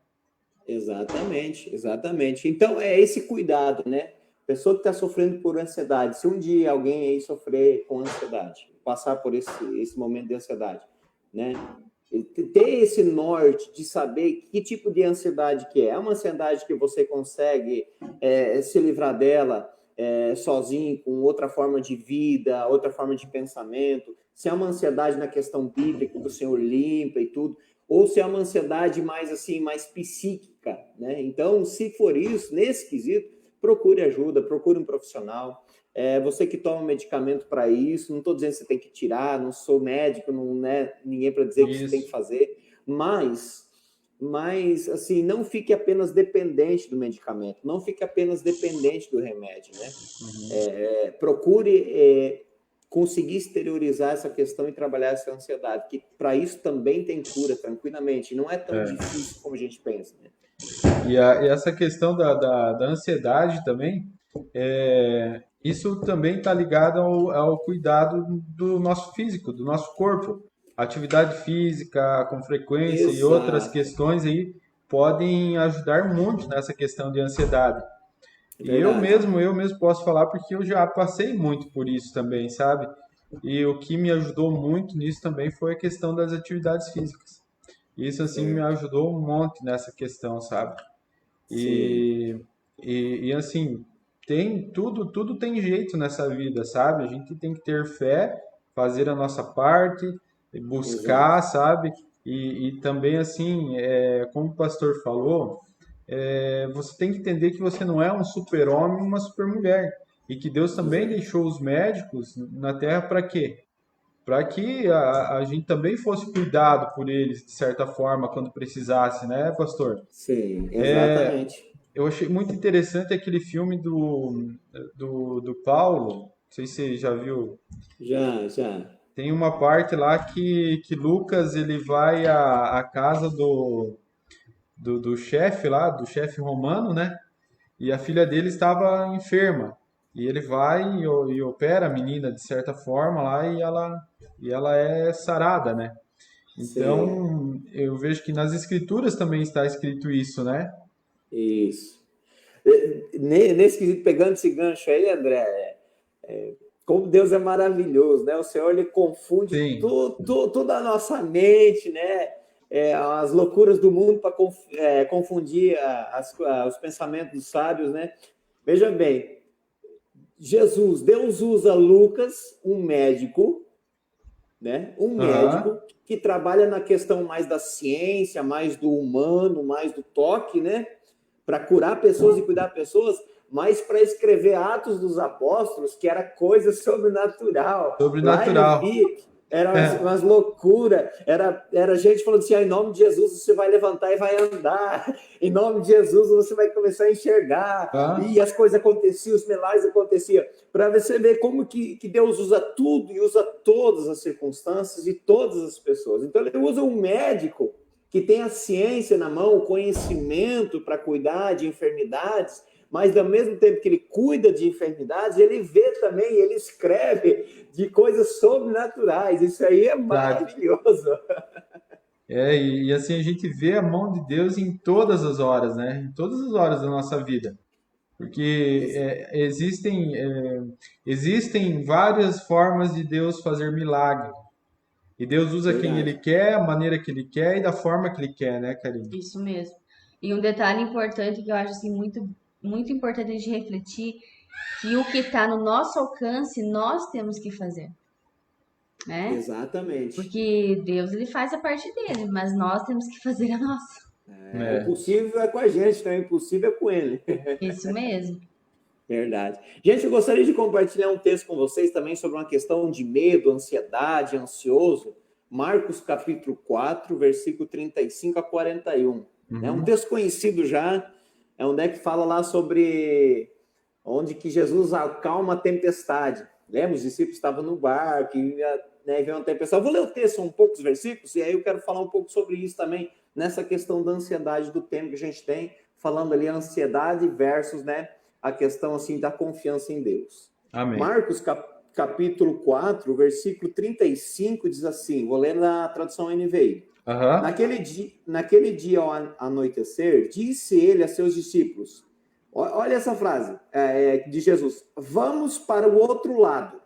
Exatamente, exatamente. Então, é esse cuidado, né? Pessoa que está sofrendo por ansiedade, se um dia alguém aí sofrer com ansiedade, passar por esse momento de ansiedade, né? Ter esse norte de saber que tipo de ansiedade que é. É uma ansiedade que você consegue se livrar dela sozinho, com outra forma de vida, outra forma de pensamento. Se é uma ansiedade na questão bíblica, que o Senhor limpa e tudo, ou se é uma ansiedade mais assim, mais psíquica, né? Então, se for isso, nesse quesito, procure ajuda, procure um profissional. Você que toma medicamento para isso, não estou dizendo que você tem que tirar, não sou médico, não é ninguém para dizer o que você tem que Isso, fazer, mas assim, não fique apenas dependente do medicamento, não fique apenas dependente do remédio, né? Procure conseguir exteriorizar essa questão e trabalhar essa ansiedade, que para isso também tem cura, tranquilamente. Não é tão é. difícil como a gente pensa, né? E essa questão da ansiedade também, isso também está ligado ao cuidado do nosso físico, do nosso corpo. Atividade física com frequência e outras Exato, questões aí podem ajudar muito nessa questão de ansiedade. é E verdade. eu mesmo posso falar porque eu já passei muito por isso também, sabe? E o que me ajudou muito nisso também foi a questão das atividades físicas. Isso assim me Certo. ajudou um monte nessa questão, sabe? Sim, E, e assim, tudo tem jeito nessa vida, sabe? A gente tem que ter fé, fazer a nossa parte, buscar, exato. sabe? E também, assim, como o pastor falou, você tem que entender que você não é um super-homem, uma super-mulher. E que Deus também Exato. deixou os médicos na Terra para quê? Para que a gente também fosse cuidado por eles, de certa forma, quando precisasse, né, pastor? Sim, exatamente. Eu achei muito interessante aquele filme do Paulo, não sei se você já viu, Já, já. tem uma parte lá que Lucas ele vai à casa do chefe lá, do chefe romano, né? E a filha dele estava enferma. E ele vai e opera a menina de certa forma lá e ela é sarada, né? Sim, Então, eu vejo que nas escrituras também está escrito isso, né? isso. Nesse quesito, pegando esse gancho aí, André, como Deus é maravilhoso, né? O Senhor ele confunde Sim, toda a nossa mente, né? As loucuras do mundo para confundir os pensamentos dos sábios, né? Veja bem, Deus usa Lucas, um médico, né? Um médico que trabalha na questão mais da ciência, mais do humano, mais do toque, né? Para curar pessoas e cuidar pessoas, mas para escrever Atos dos Apóstolos, que era coisa sobrenatural. Sobrenatural. Lá ele via, era umas loucuras, era gente falando assim, em nome de Jesus você vai levantar e vai andar, em nome de Jesus você vai começar a enxergar, e as coisas aconteciam, os milagres aconteciam, para você ver como que Deus usa tudo e usa todas as circunstâncias e todas as pessoas. Então ele usa um médico que tem a ciência na mão, o conhecimento para cuidar de enfermidades, mas ao mesmo tempo que ele cuida de enfermidades, ele vê também, ele escreve de coisas sobrenaturais. Isso aí é maravilhoso. E assim a gente vê a mão de Deus em todas as horas, né? Em todas as horas da nossa vida. Porque existem várias formas de Deus fazer milagre. E Deus usa quem Ele quer, a maneira que Ele quer e da forma que Ele quer, né, Karine? Isso mesmo. E um detalhe importante que eu acho assim muito, muito importante a gente refletir, que o que está no nosso alcance, nós temos que fazer, né? Exatamente. Porque Deus, ele faz a parte dele, mas nós temos que fazer a nossa. O possível é com a gente, então o impossível é com ele. Isso mesmo. Verdade. Gente, eu gostaria de compartilhar um texto com vocês também sobre uma questão de medo, ansiedade, ansioso. Marcos capítulo 4, versículo 35 a 41. É um texto conhecido já, é onde é que fala lá sobre onde que Jesus acalma a tempestade. Lembra? Os discípulos estavam no barco e veio uma tempestade. Eu vou ler o texto, são poucos versículos, e aí eu quero falar um pouco sobre isso também, nessa questão da ansiedade do tempo que a gente tem, falando ali a ansiedade versus, a questão assim da confiança em Deus. Amém. Marcos capítulo 4, versículo 35 diz assim, vou ler na tradução NVI. Naquele dia ao anoitecer, disse ele a seus discípulos, olha essa frase de Jesus, vamos para o outro lado.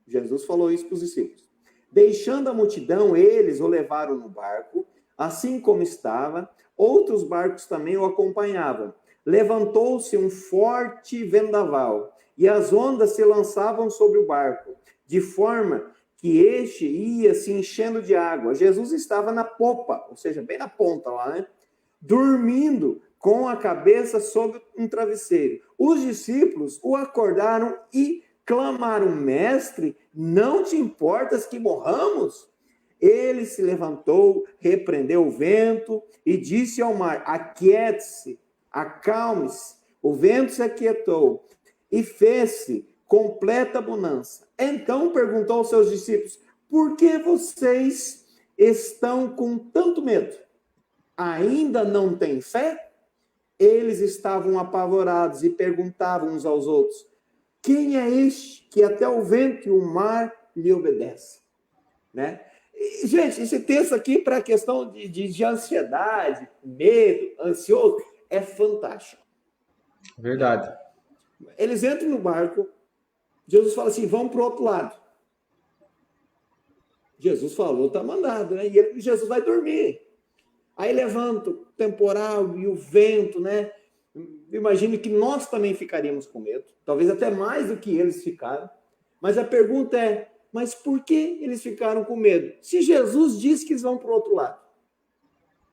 Jesus falou isso para os discípulos. Deixando a multidão, eles o levaram no barco, assim como estava, outros barcos também o acompanhavam. Levantou-se um forte vendaval, e as ondas se lançavam sobre o barco, de forma que este ia se enchendo de água. Jesus estava na popa, ou seja, bem na ponta lá, dormindo com a cabeça sobre um travesseiro. Os discípulos o acordaram e clamaram, mestre, não te importas que morramos? Ele se levantou, repreendeu o vento e disse ao mar, aquiete-se, acalme-se. O vento se aquietou e fez-se completa bonança. Então perguntou aos seus discípulos, por que vocês estão com tanto medo? Ainda não têm fé? Eles estavam apavorados e perguntavam uns aos outros, quem é este que até o vento e o mar lhe obedecem? E, gente, esse texto aqui para a questão de ansiedade, medo, ansioso, é fantástico. Verdade. Eles entram no barco, Jesus fala assim, vamos para o outro lado. Jesus falou, está mandado, E Jesus vai dormir. Aí levanta o temporal e o vento, Imagino que nós também ficaríamos com medo, talvez até mais do que eles ficaram. Mas a pergunta é, mas por que eles ficaram com medo? Se Jesus disse que eles vão para o outro lado.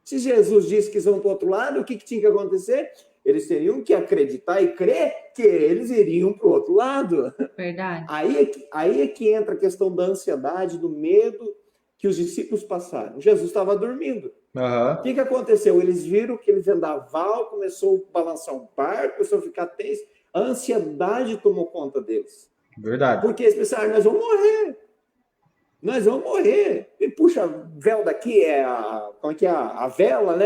Se Jesus disse que eles vão para o outro lado, o que tinha que acontecer? Eles teriam que acreditar e crer que eles iriam para o outro lado. Verdade. Aí é que entra a questão da ansiedade, do medo que os discípulos passaram. Jesus estava dormindo. O que aconteceu? Eles viram que eles vendaval, começou a balançar um barco, começou a ficar tenso. A ansiedade tomou conta deles. Verdade. Porque eles pensaram, nós vamos morrer. Nós vamos morrer. E puxa, véu daqui a vela,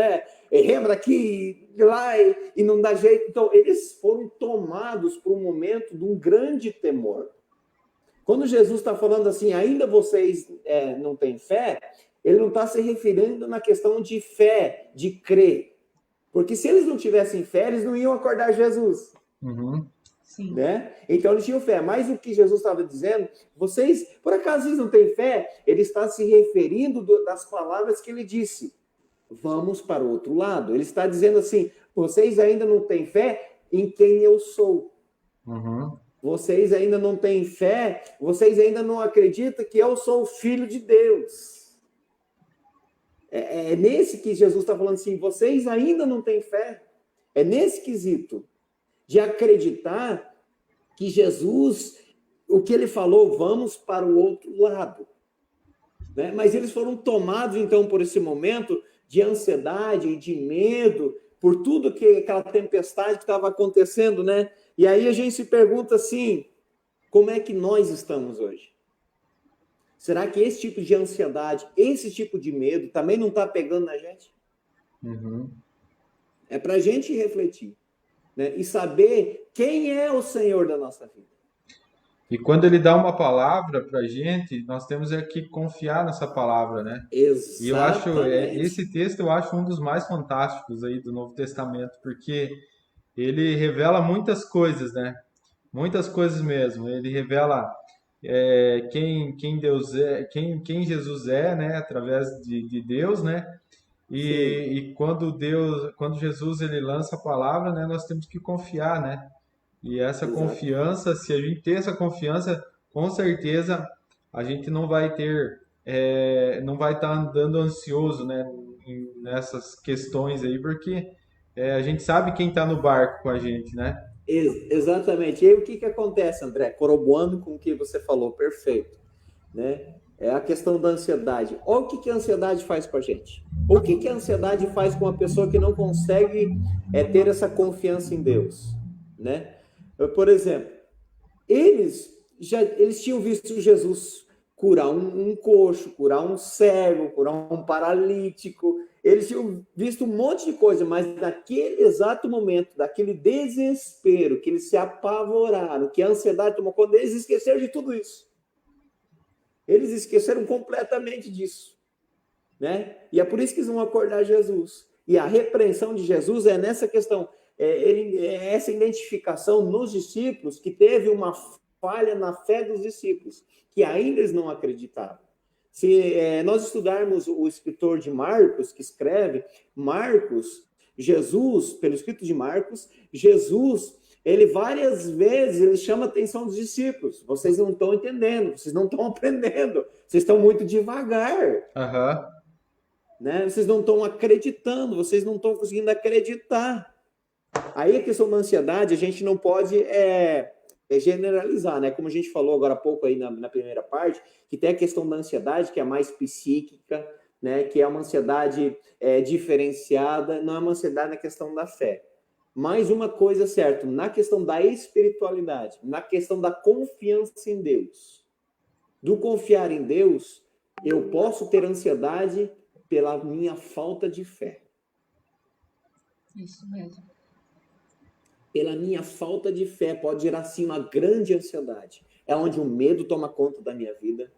E rema daqui, de lá, e não dá jeito. Então, eles foram tomados por um momento de um grande temor. Quando Jesus está falando assim, ainda vocês não têm fé, ele não está se referindo na questão de fé, de crer. Porque se eles não tivessem fé, eles não iam acordar Jesus. Sim. Então eles tinham fé. Mas o que Jesus estava dizendo, vocês, por acaso vocês não têm fé? Ele está se referindo das palavras que ele disse. Vamos para o outro lado. Ele está dizendo assim, vocês ainda não têm fé em quem eu sou. vocês ainda não têm fé, vocês ainda não acreditam que eu sou o Filho de Deus. É nesse que Jesus está falando assim, vocês ainda não têm fé. É nesse quesito de acreditar que Jesus, o que ele falou, vamos para o outro lado. Né? Mas eles foram tomados, então, por esse momento de ansiedade e de medo, por tudo que aquela tempestade que estava acontecendo, né? E aí a gente se pergunta assim, como é que nós estamos hoje? Será que esse tipo de ansiedade, esse tipo de medo também não está pegando na gente? Uhum. É para a gente refletir, né? E saber quem é o Senhor da nossa vida. E quando ele dá uma palavra para a gente, nós temos que confiar nessa palavra, né? E eu acho, Exatamente. esse texto eu acho um dos mais fantásticos aí do Novo Testamento, porque ele revela muitas coisas, né? Muitas coisas mesmo. Ele revela quem Deus é, quem Jesus é, né? Através de Deus, né? Sim, E quando Jesus ele lança a palavra, né? Nós temos que confiar, né? E essa exato. confiança, se a gente ter essa confiança, com certeza a gente não vai ter, não vai estar andando ansioso, né, nessas questões aí, porque a gente sabe quem está no barco com a gente, né? Exatamente. E aí o que acontece, André? Corroborando com o que você falou, perfeito. Né? É a questão da ansiedade. Olha o que a ansiedade faz com a gente. O que a ansiedade faz com uma pessoa que não consegue ter essa confiança em Deus. Né? Por exemplo, eles tinham visto Jesus curar um coxo, curar um cego, curar um paralítico. Eles tinham visto um monte de coisa, mas naquele exato momento, daquele desespero, que eles se apavoraram, que a ansiedade tomou conta, eles esqueceram de tudo isso. Eles esqueceram completamente disso. Né? E é por isso que eles vão acordar Jesus. E a repreensão de Jesus é nessa questão. Essa identificação nos discípulos, que teve uma falha na fé dos discípulos, que ainda eles não acreditavam. Se nós estudarmos o escritor de Marcos, que escreve, Marcos, Jesus, pelo escrito de Marcos, Jesus, ele várias vezes ele chama a atenção dos discípulos. Vocês não estão entendendo, vocês não estão aprendendo, vocês estão muito devagar. Aham. Né? Vocês não estão acreditando, vocês não estão conseguindo acreditar. Aí a questão da ansiedade, a gente não pode generalizar, né? Como a gente falou agora há pouco aí na primeira parte, que tem a questão da ansiedade, que é mais psíquica, né? Que é uma ansiedade diferenciada, não é uma ansiedade na questão da fé. Mas uma coisa é certa, na questão da espiritualidade, na questão da confiança em Deus, do confiar em Deus, eu posso ter ansiedade pela minha falta de fé. Isso mesmo. Pela minha falta de fé, pode gerar, sim, uma grande ansiedade. É onde o medo toma conta da minha vida.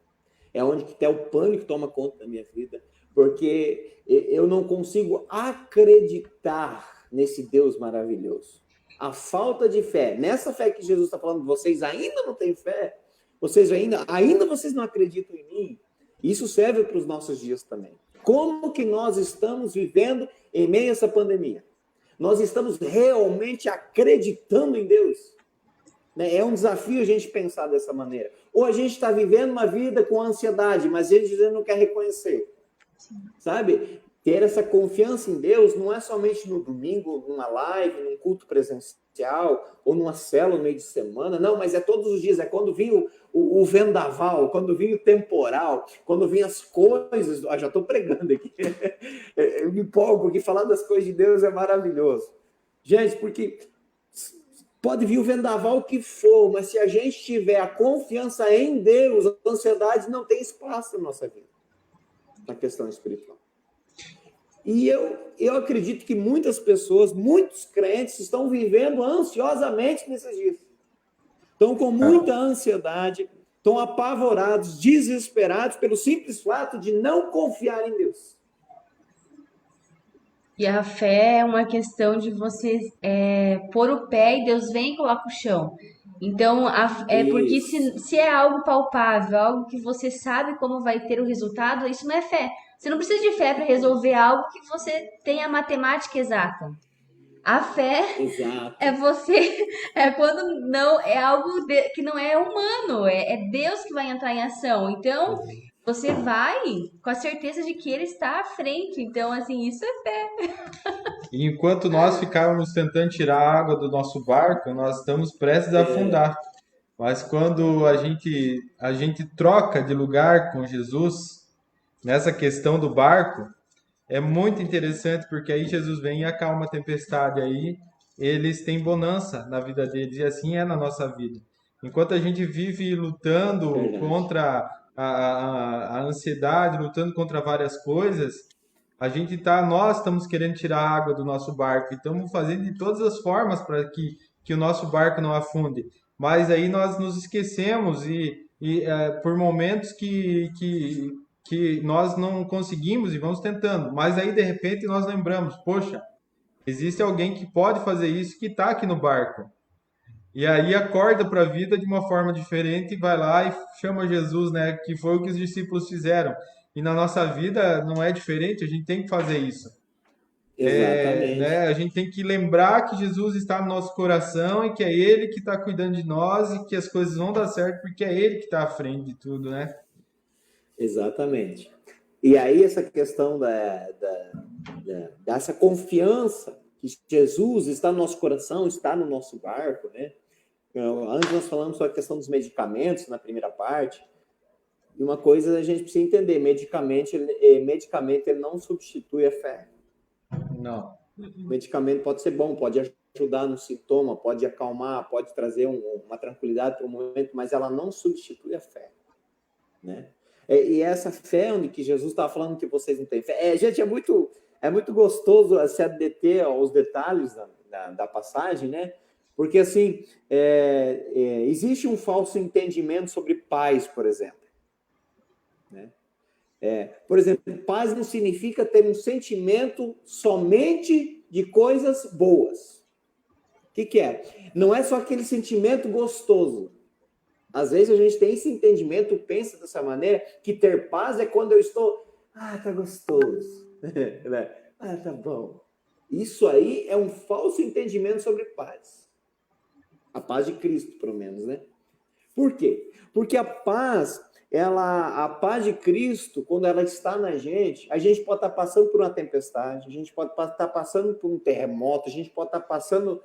É onde até o pânico toma conta da minha vida. Porque eu não consigo acreditar nesse Deus maravilhoso. A falta de fé, nessa fé que Jesus está falando, vocês ainda não têm fé, vocês ainda vocês não acreditam em mim. Isso serve para os nossos dias também. Como que nós estamos vivendo em meio a essa pandemia? Nós estamos realmente acreditando em Deus? Né? É um desafio a gente pensar dessa maneira. Ou a gente está vivendo uma vida com ansiedade, mas a gente não quer reconhecer. Sabe? Ter essa confiança em Deus não é somente no domingo, numa live, num culto presencial, ou numa célula no meio de semana, não, mas é todos os dias, é quando vinha o vendaval, quando vinha o temporal, quando vinha as coisas, já estou pregando aqui, eu me empolgo, porque falar das coisas de Deus é maravilhoso. Gente, porque pode vir o vendaval que for, mas se a gente tiver a confiança em Deus, a ansiedade não tem espaço na nossa vida, na questão espiritual. E eu acredito que muitas pessoas, muitos crentes estão vivendo ansiosamente nesses dias. Estão com muita ansiedade, estão apavorados, desesperados pelo simples fato de não confiar em Deus. E a fé é uma questão de você pôr o pé e Deus vem e coloca o chão. Então, porque Isso. se é algo palpável, algo que você sabe como vai ter o resultado, isso não é fé. Você não precisa de fé para resolver algo que você tem a matemática exata. A fé Exato. é você, é quando não é algo que não é humano, é Deus que vai entrar em ação. Então, você vai com a certeza de que Ele está à frente. Então, assim, isso é fé. E enquanto nós ficávamos tentando tirar a água do nosso barco, nós estamos prestes a afundar. Mas quando a gente troca de lugar com Jesus, nessa questão do barco, é muito interessante porque aí Jesus vem e acalma a tempestade, aí eles têm bonança na vida deles e assim é na nossa vida. Enquanto a gente vive lutando Verdade. contra a ansiedade, lutando contra várias coisas, nós estamos querendo tirar a água do nosso barco e estamos fazendo de todas as formas para que o nosso barco não afunde. Mas aí nós nos esquecemos por momentos que nós não conseguimos e vamos tentando. Mas aí de repente nós lembramos, poxa, existe alguém que pode fazer isso que está aqui no barco. E aí acorda para a vida de uma forma diferente e vai lá e chama Jesus, né? Que foi o que os discípulos fizeram. E na nossa vida não é diferente, a gente tem que fazer isso. Exatamente. A gente tem que lembrar que Jesus está no nosso coração e que é Ele que está cuidando de nós e que as coisas vão dar certo porque é Ele que está à frente de tudo, né? Exatamente. E aí essa questão dessa confiança que Jesus está no nosso coração, está no nosso barco, né? Antes nós falamos sobre a questão dos medicamentos na primeira parte, e uma coisa a gente precisa entender, medicamento ele não substitui a fé. Não. O medicamento pode ser bom, pode ajudar no sintoma, pode acalmar, pode trazer uma tranquilidade para o momento, mas ela não substitui a fé, né? E essa fé onde que Jesus estava falando que vocês não têm fé. Gente, é muito gostoso se adeter aos detalhes da passagem, né? Porque, assim, existe um falso entendimento sobre paz, por exemplo. Né? Por exemplo, paz não significa ter um sentimento somente de coisas boas. O que é? Não é só aquele sentimento gostoso. Às vezes a gente tem esse entendimento, pensa dessa maneira, que ter paz é quando eu estou, tá gostoso, tá bom. Isso aí é um falso entendimento sobre paz. A paz de Cristo, pelo menos, né? Por quê? Porque a paz de Cristo, quando ela está na gente, a gente pode estar passando por uma tempestade, a gente pode estar passando por um terremoto, a gente pode estar passando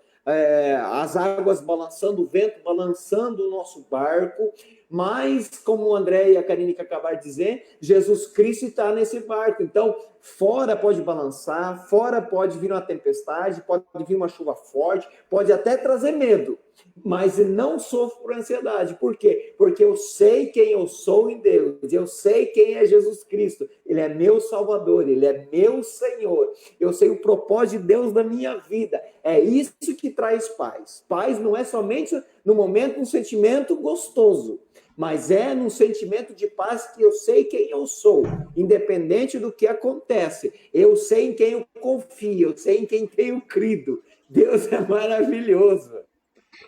as águas balançando, o vento balançando o nosso barco, mas, como o André e a Karine acabaram de dizer, Jesus Cristo está nesse barco. Então, fora pode balançar, fora pode vir uma tempestade, pode vir uma chuva forte, pode até trazer medo, mas não sofro por ansiedade. Por quê? Porque eu sei quem eu sou em Deus, eu sei quem é Jesus Cristo, Ele é meu Salvador, Ele é meu Senhor, eu sei o propósito de Deus na minha vida. É isso que traz paz. Paz não é somente no momento um sentimento gostoso, mas é num sentimento de paz que eu sei quem eu sou, independente do que acontece. Eu sei em quem eu confio, eu sei em quem tenho crido. Deus é maravilhoso.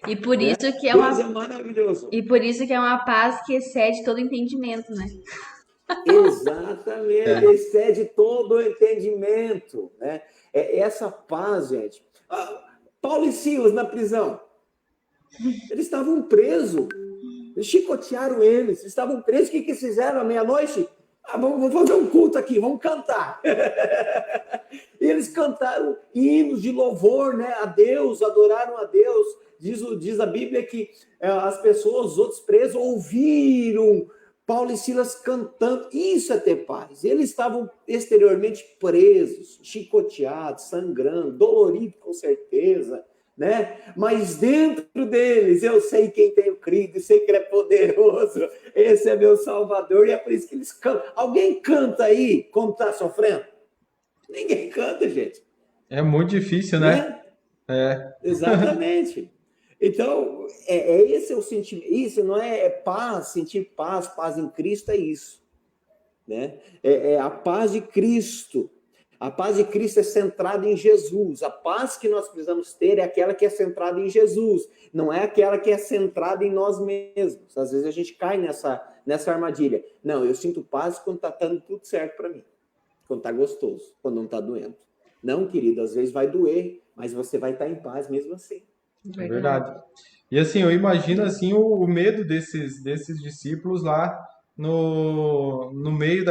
E por isso que Deus é maravilhoso. E por isso que é uma paz que excede todo entendimento, né? Exatamente, excede todo o entendimento, né? Essa paz, gente. Paulo e Silas na prisão. Eles estavam presos. Chicotearam eles. Estavam presos. O que eles fizeram à meia-noite? Vamos fazer um culto aqui, vamos cantar. E eles cantaram hinos de louvor, né, a Deus, adoraram a Deus. Diz a Bíblia que as pessoas, os outros presos, ouviram Paulo e Silas cantando. Isso é ter paz. Eles estavam exteriormente presos, chicoteados, sangrando, doloridos com certeza, né? Mas dentro deles eu sei quem tenho crido, sei que Ele é poderoso, esse é meu Salvador, e é por isso que eles cantam. Alguém canta aí quando está sofrendo? Ninguém canta, gente. É muito difícil, né? Exatamente. Então, esse é o sentimento. Isso não é paz, sentir paz em Cristo é isso, né? É a paz de Cristo. A paz de Cristo é centrada em Jesus. A paz que nós precisamos ter é aquela que é centrada em Jesus, não é aquela que é centrada em nós mesmos. Às vezes a gente cai nessa armadilha. Não, eu sinto paz quando está dando tudo certo para mim, quando está gostoso, quando não está doendo. Não, querido, às vezes vai doer, mas você vai estar em paz mesmo assim. É verdade. E assim, eu imagino assim o medo desses discípulos lá no meio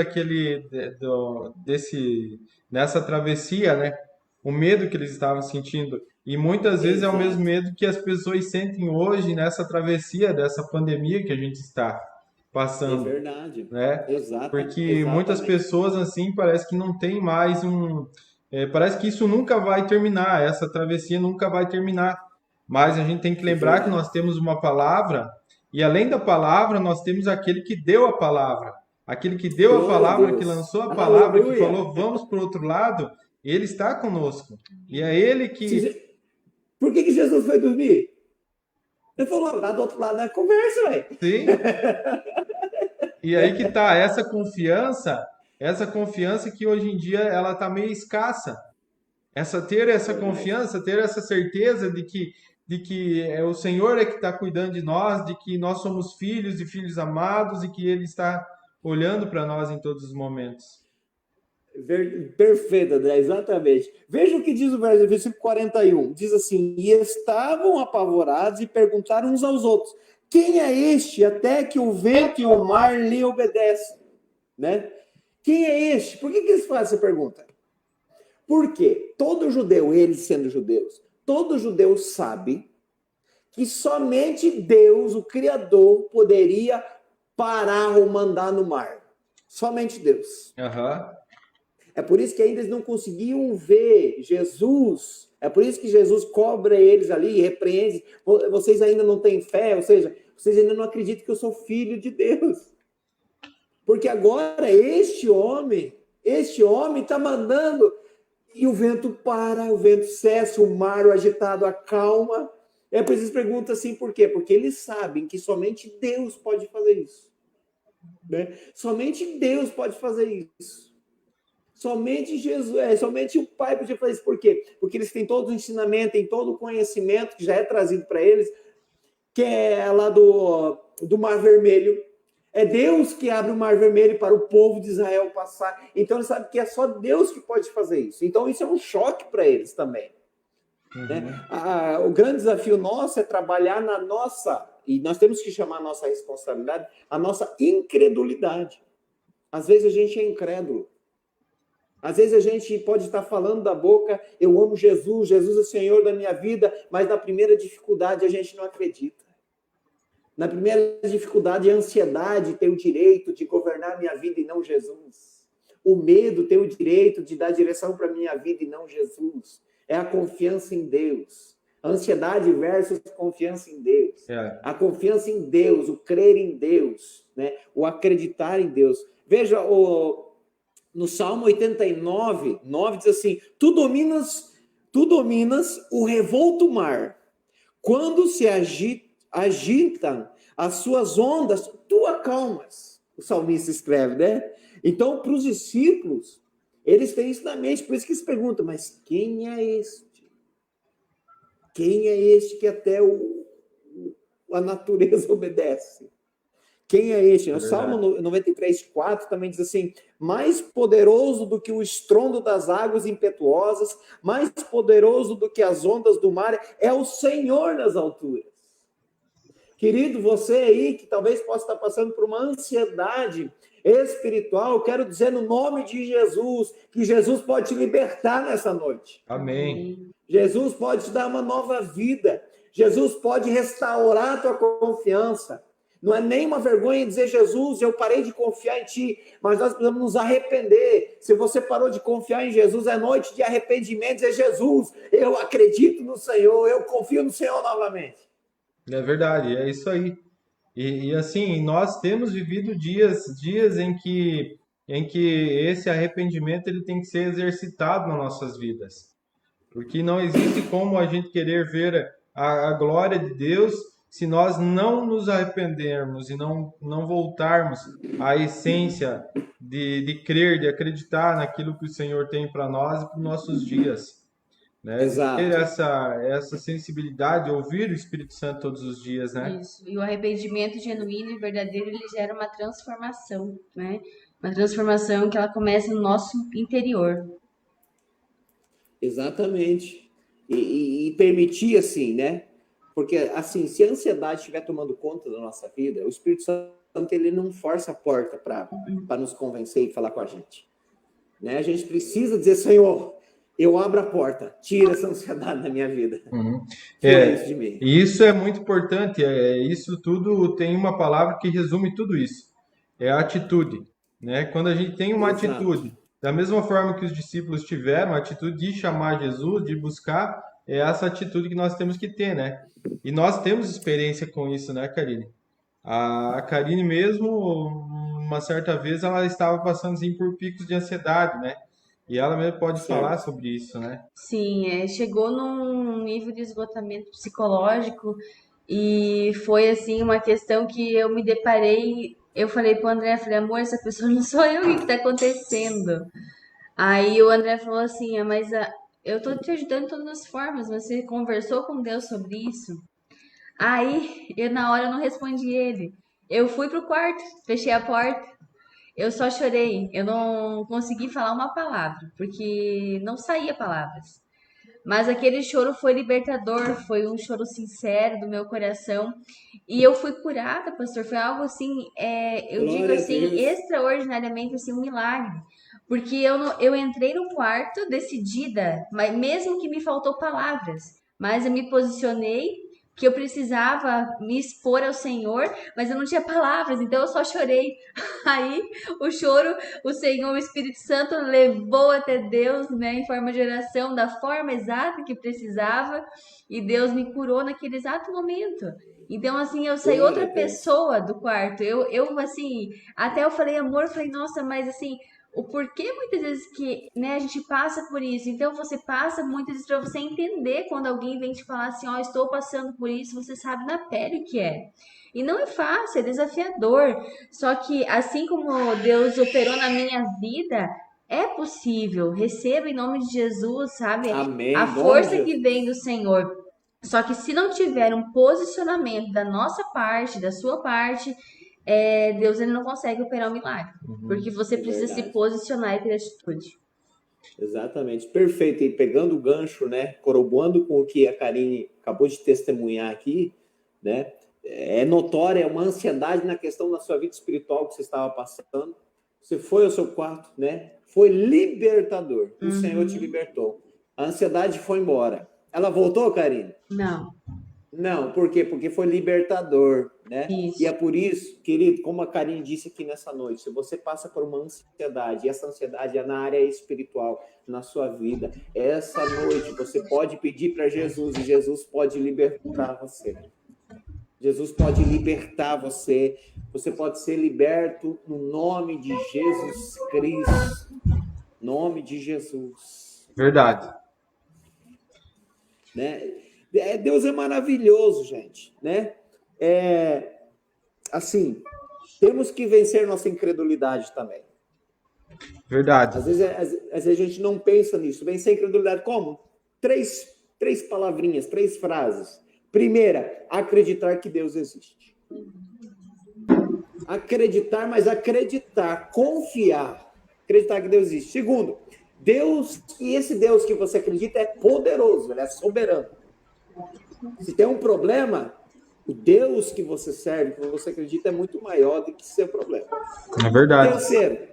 nessa travessia, né? O medo que eles estavam sentindo. E muitas vezes é o mesmo Exato. medo que as pessoas sentem hoje nessa travessia dessa pandemia que a gente está É passando, verdade. né? Porque muitas Exatamente. pessoas assim parece que não tem mais parece que isso nunca vai terminar, essa travessia nunca vai terminar. Mas a gente tem que É lembrar que verdade. nós temos uma palavra e além da palavra nós temos aquele que deu a palavra, aquele que deu a Glória a palavra, que Deus. lançou a palavra, que Aleluia. falou vamos para o outro lado. Ele está conosco e é ele Se que Je- Por que Jesus foi dormir? Ele falou, lá do outro lado da conversa, velho. sim. E aí que tá essa confiança que hoje em dia ela tá meio escassa. Ter essa Verdade. confiança, ter essa certeza de que é o Senhor é que está cuidando de nós, de que nós somos filhos e filhos amados e que Ele está olhando para nós em todos os momentos. Perfeito, André, exatamente. Veja o que diz o versículo 41. Diz assim: E estavam apavorados e perguntaram uns aos outros: Quem é este até que o vento e o mar lhe obedecem? Né? Quem é este? Por que eles fazem essa pergunta? Porque todo judeu, eles sendo judeus, todo judeu sabe que somente Deus, o Criador, poderia parar ou mandar no mar. Somente Deus. Aham. É por isso que ainda eles não conseguiam ver Jesus. É por isso que Jesus cobra eles ali e repreende. Vocês ainda não têm fé, ou seja, vocês ainda não acreditam que eu sou filho de Deus. Porque agora este homem está mandando e o vento para, o vento cessa, o mar, o agitado acalma. É por isso que eles perguntam assim, por quê? Porque eles sabem que somente Deus pode fazer isso. Né? Somente Deus pode fazer isso. Somente Jesus, somente o Pai podia fazer isso. Por quê? Porque eles têm todo o ensinamento, têm todo o conhecimento que já é trazido para eles, que é lá do Mar Vermelho. É Deus que abre o Mar Vermelho para o povo de Israel passar. Então eles sabem que é só Deus que pode fazer isso. Então isso é um choque para eles também. Né? O grande desafio nosso é trabalhar na nossa, e nós temos que chamar a nossa responsabilidade, a nossa incredulidade. Às vezes a gente é incrédulo. Às vezes a gente pode estar falando da boca, eu amo Jesus, Jesus é o Senhor da minha vida, mas na primeira dificuldade a gente não acredita. Na primeira dificuldade, a ansiedade tem o direito de governar a minha vida e não Jesus. O medo tem o direito de dar direção para a minha vida e não Jesus. É a confiança em Deus. A ansiedade versus confiança em Deus. É. A confiança em Deus, o crer em Deus, né? O acreditar em Deus. Veja, no Salmo 89, 9 diz assim: Tu dominas o revolto mar. Quando se agitam as suas ondas, tu acalmas. O salmista escreve, né? Então, para os discípulos, eles têm isso na mente, por isso que eles perguntam, mas quem é este? Quem é este que até a natureza obedece? Quem é este? O Salmo 93:4 também diz assim: mais poderoso do que o estrondo das águas impetuosas, mais poderoso do que as ondas do mar, é o Senhor nas alturas. Querido, você aí que talvez possa estar passando por uma ansiedade espiritual, quero dizer no nome de Jesus, que Jesus pode te libertar nessa noite. Amém. Jesus pode te dar uma nova vida. Jesus pode restaurar a tua confiança. Não é nenhuma vergonha dizer, Jesus, eu parei de confiar em ti, mas nós precisamos nos arrepender. Se você parou de confiar em Jesus, é noite de arrependimento, dizer, Jesus, eu acredito no Senhor, eu confio no Senhor novamente. É verdade, é isso aí. E assim, nós temos vivido dias em que esse arrependimento ele tem que ser exercitado nas nossas vidas. Porque não existe como a gente querer ver a glória de Deus se nós não nos arrependermos e não voltarmos à essência de crer, de acreditar naquilo que o Senhor tem para nós e para os nossos dias. Né? De ter Exato. essa sensibilidade, ouvir o Espírito Santo todos os dias, né? Isso. E o arrependimento genuíno e verdadeiro, ele gera uma transformação, né? Uma transformação que ela começa no nosso interior. Exatamente. e permitir, assim, né? Porque, assim, se a ansiedade estiver tomando conta da nossa vida, o Espírito Santo, ele não força a porta para nos convencer e falar com a gente, né? A gente precisa dizer, Senhor, eu abro a porta, tira essa ansiedade da minha vida. Tira isso de mim. E isso é muito importante. Isso tudo tem uma palavra que resume tudo isso. É a atitude, né? Quando a gente tem uma Exato. atitude, da mesma forma que os discípulos tiveram, a atitude de chamar Jesus, de buscar, é essa atitude que nós temos que ter, né? E nós temos experiência com isso, né, Karine? A Karine mesmo, uma certa vez, ela estava passando assim, por picos de ansiedade, né? E ela mesmo pode falar Certo. sobre isso, né? Sim, chegou num nível de esgotamento psicológico e foi assim uma questão que eu me deparei. Eu falei pro André, eu falei, amor, essa pessoa não sou eu, o que tá acontecendo? Aí o André falou assim, mas eu tô te ajudando de todas as formas, você conversou com Deus sobre isso? Aí, na hora eu não respondi ele. Eu fui pro quarto, fechei a porta, eu só chorei. Eu não consegui falar uma palavra, porque não saía palavras. Mas aquele choro foi libertador, foi um choro sincero do meu coração. E eu fui curada, pastor. Foi algo assim, eu digo Glória a assim, Deus. extraordinariamente assim, um milagre. Porque eu entrei no quarto decidida, mas mesmo que me faltou palavras, mas eu me posicionei que eu precisava me expor ao Senhor, mas eu não tinha palavras, então eu só chorei. Aí o choro, o Senhor, o Espírito Santo levou até Deus, né, em forma de oração, da forma exata que precisava, e Deus me curou naquele exato momento. Então, assim, eu saí Glória outra a Deus. pessoa do quarto. Eu assim, até eu falei, amor, eu falei, nossa, mas assim, o porquê muitas vezes que, né, a gente passa por isso. Então, você passa muitas vezes para você entender quando alguém vem te falar assim, ó, estou passando por isso, você sabe na pele o que é. E não é fácil, é desafiador. Só que assim como Deus operou na minha vida, é possível. Receba em nome de Jesus, sabe? Amém. A Em nome de força que Jesus. vem do Senhor. Só que se não tiver um posicionamento da nossa parte, da sua parte, Deus ele não consegue operar o milagre. Porque você É precisa se verdade. posicionar e ter atitude. Exatamente, perfeito. E pegando o gancho, né, corroborando com o que a Karine acabou de testemunhar aqui, né, é notória uma ansiedade na questão da sua vida espiritual que você estava passando. Você foi ao seu quarto, né, foi libertador. O Senhor te libertou. A ansiedade foi embora. Ela voltou, Karine? Não, Não, por quê? Porque foi libertador, né? isso. E é por isso, querido, como a Karine disse aqui nessa noite, se você passa por uma ansiedade, e essa ansiedade é na área espiritual, na sua vida, essa noite você pode pedir para Jesus e Jesus pode libertar você. Jesus pode libertar você. Você pode ser liberto no nome de Jesus Cristo. Nome de Jesus. Verdade. Né? Deus é maravilhoso, gente, né? Assim, temos que vencer nossa incredulidade também. Verdade. Às vezes a gente não pensa nisso. Vencer a incredulidade como? Três palavrinhas, 3 frases. Primeira, acreditar que Deus existe. Acreditar, mas acreditar, confiar. Acreditar que Deus existe. Segundo, Deus, e esse Deus que você acredita é poderoso, ele é soberano. Se tem um problema, o Deus que você serve, que você acredita, é muito maior do que seu problema. É verdade. Terceiro,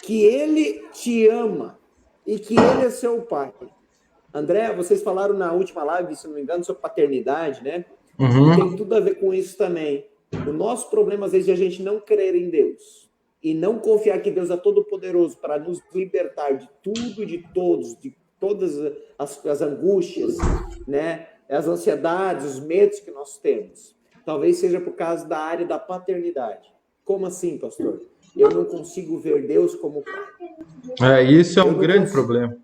que ele te ama e que ele é seu pai. André, vocês falaram na última live, se não me engano, sobre paternidade, né? Uhum. Tem tudo a ver com isso também. O nosso problema, às vezes, é a gente não crer em Deus e não confiar que Deus é todo-poderoso para nos libertar de tudo, de todos, de todas as angústias, né? As ansiedades, os medos que nós temos. Talvez seja por causa da área da paternidade. Como assim, pastor? Eu não consigo ver Deus como pai. Isso é Eu um não grande consigo. problema.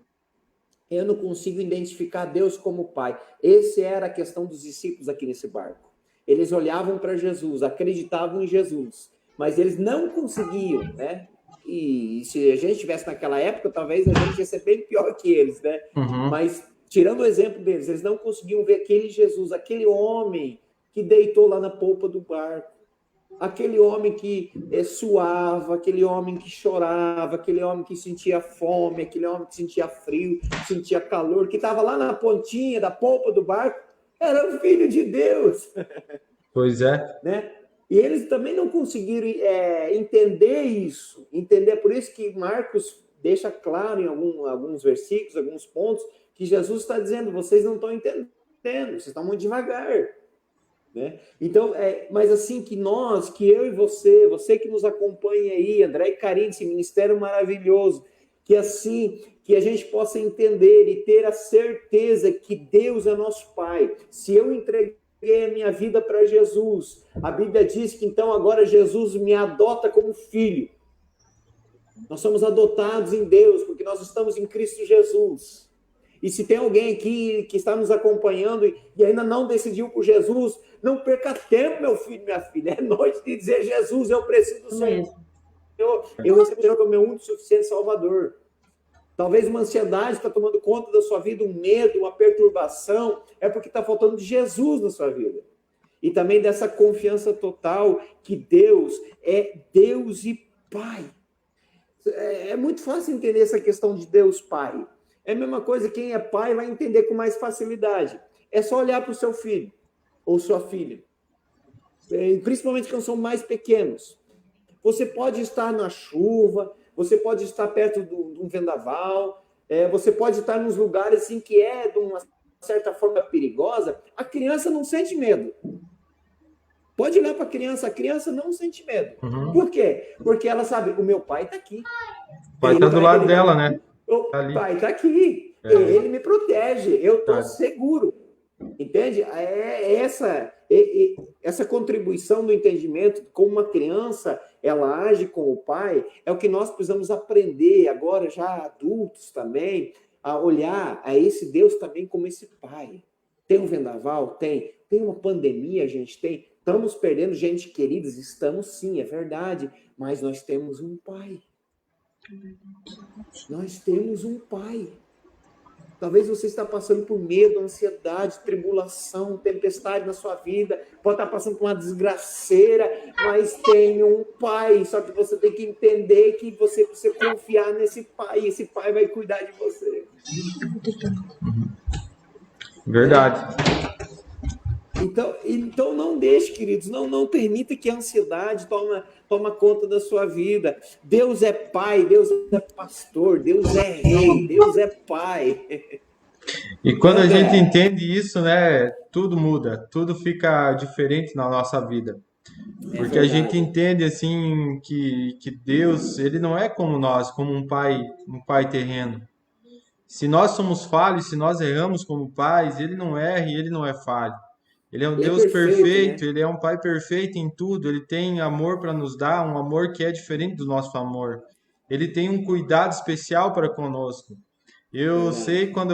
Eu não consigo identificar Deus como pai. Essa era a questão dos discípulos aqui nesse barco. Eles olhavam para Jesus, acreditavam em Jesus, mas eles não conseguiam, né? E se a gente estivesse naquela época, talvez a gente ia ser bem pior que eles, né? Uhum. Mas, tirando o exemplo deles, eles não conseguiam ver aquele Jesus, aquele homem que deitou lá na polpa do barco. aquele homem que suava, aquele homem que chorava, aquele homem que sentia fome, aquele homem que sentia frio, sentia calor, que estava lá na pontinha da polpa do barco, era o Filho de Deus, Pois é. né? E eles também não conseguiram entender isso, entender. Por isso que Marcos deixa claro em alguns versículos, alguns pontos, que Jesus está dizendo, vocês não estão entendendo, vocês estão muito devagar, né? Então, mas assim, que eu e você que nos acompanha aí, André e Karine, esse ministério maravilhoso, que assim, que a gente possa entender e ter a certeza que Deus é nosso Pai. Se eu entreguei a minha vida para Jesus, a Bíblia diz que então agora Jesus me adota como filho. Nós somos adotados em Deus, porque nós estamos em Cristo Jesus. E se tem alguém aqui que está nos acompanhando e ainda não decidiu por Jesus, não perca tempo, meu filho, minha filha. É noite de dizer, Jesus, eu preciso do Senhor. Eu recebo o Senhor como meu único e suficiente Salvador. Talvez uma ansiedade está tomando conta da sua vida, um medo, uma perturbação, é porque está faltando de Jesus na sua vida. E também dessa confiança total que Deus é Deus e Pai. É muito fácil entender essa questão de Deus Pai. É a mesma coisa, quem é pai vai entender com mais facilidade. É só olhar para o seu filho ou sua filha, principalmente quando são mais pequenos. Você pode estar na chuva, você pode estar perto de um vendaval, você pode estar nos lugares assim, que de uma certa forma perigosa, a criança não sente medo. Pode olhar para a criança não sente medo. Uhum. Por quê? Porque ela sabe, o meu pai está aqui. O pai está do lado dela, né? O pai está aqui. Ele me protege. Eu estou seguro. Entende? Essa contribuição do entendimento, como uma criança ela age com o pai, é o que nós precisamos aprender agora, já adultos também, a olhar a esse Deus também como esse pai. Tem um vendaval? Tem. Tem uma pandemia, gente? Tem. Estamos perdendo gente querida? Estamos sim, é verdade. Mas nós temos um pai. Nós temos um pai. Talvez você está passando por medo, ansiedade, tribulação, tempestade na sua vida. Pode estar passando por uma desgraceira, mas tem um pai. Só que você tem que entender que você precisa confiar nesse pai. Esse pai vai cuidar de você. Verdade. Então não deixe, queridos, não permita que a ansiedade toma conta da sua vida. Deus é pai, Deus é pastor, Deus é rei, Deus é pai. E quando a gente entende isso, né, tudo muda, tudo fica diferente na nossa vida. Porque a gente entende assim que Deus, ele não é como nós, como um pai terreno. Se nós somos falhos, se nós erramos como pais, ele não erra e ele não é falho. Ele é um Deus perfeito, né? Ele é um pai perfeito em tudo, ele tem amor para nos dar, um amor que é diferente do nosso amor. Ele tem um cuidado especial para conosco. Eu sei quando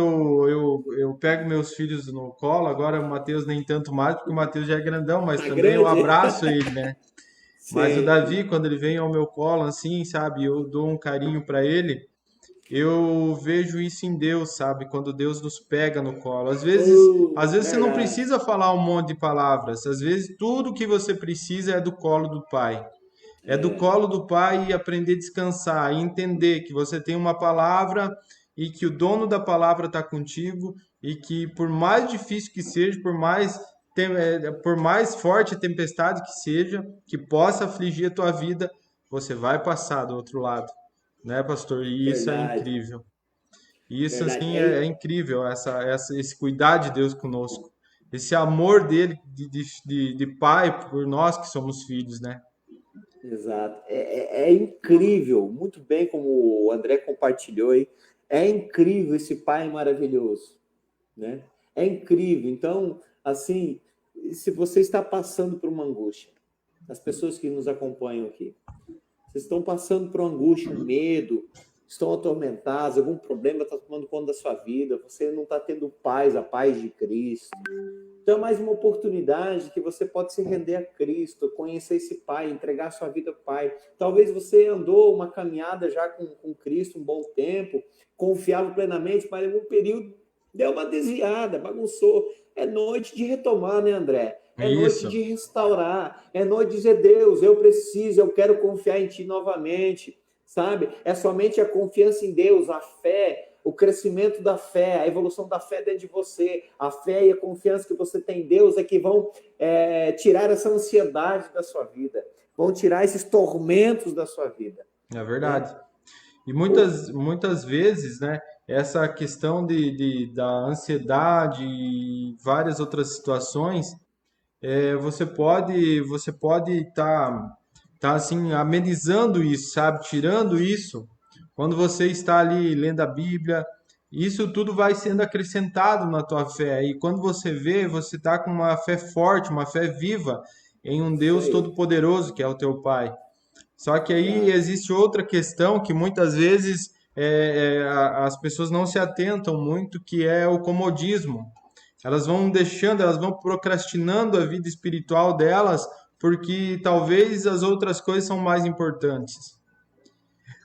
eu pego meus filhos no colo, agora o Matheus nem tanto mais, porque o Matheus já é grandão, mas também eu abraço ele, né? Mas o Davi, quando ele vem ao meu colo, assim, sabe, eu dou um carinho para ele. Eu vejo isso em Deus, sabe? Quando Deus nos pega no colo. Às vezes você não precisa falar um monte de palavras. Às vezes tudo que você precisa é do colo do Pai. É do colo do Pai e aprender a descansar e entender que você tem uma palavra e que o dono da palavra está contigo e que por mais difícil que seja, por mais forte a tempestade que seja, que possa afligir a tua vida, você vai passar do outro lado. Né, pastor? E isso é incrível. Isso, assim, é incrível, esse cuidar de Deus conosco. Esse amor dele de pai por nós que somos filhos, né? Exato. É incrível, muito bem como o André compartilhou aí. É incrível esse pai maravilhoso, né? É incrível. Então, assim, se você está passando por uma angústia, as pessoas que nos acompanham aqui, vocês estão passando por uma angústia, um medo, estão atormentados, algum problema está tomando conta da sua vida, você não está tendo paz, a paz de Cristo. Então é mais uma oportunidade que você pode se render a Cristo, conhecer esse Pai, entregar a sua vida ao Pai. Talvez você andou uma caminhada já com Cristo um bom tempo, confiava plenamente, mas em algum período deu uma desviada, bagunçou. É noite de retomar, né, André? É noite Isso. de restaurar, é noite de dizer, Deus, eu preciso, eu quero confiar em Ti novamente, sabe? É somente a confiança em Deus, a fé, o crescimento da fé, a evolução da fé dentro de você, a fé e a confiança que você tem em Deus é que vão tirar essa ansiedade da sua vida, vão tirar esses tormentos da sua vida. É verdade. E muitas vezes, né, essa questão da ansiedade e várias outras situações, você pode tá assim amenizando isso, sabe? Tirando isso, quando você está ali lendo a Bíblia, isso tudo vai sendo acrescentado na tua fé. E quando você vê, você está com uma fé forte, uma fé viva em um Isso Deus aí. todo-poderoso que é o teu Pai. Só que aí Exato. existe outra questão que muitas vezes as pessoas não se atentam muito, que é o comodismo. Elas vão procrastinando a vida espiritual delas, porque talvez as outras coisas são mais importantes.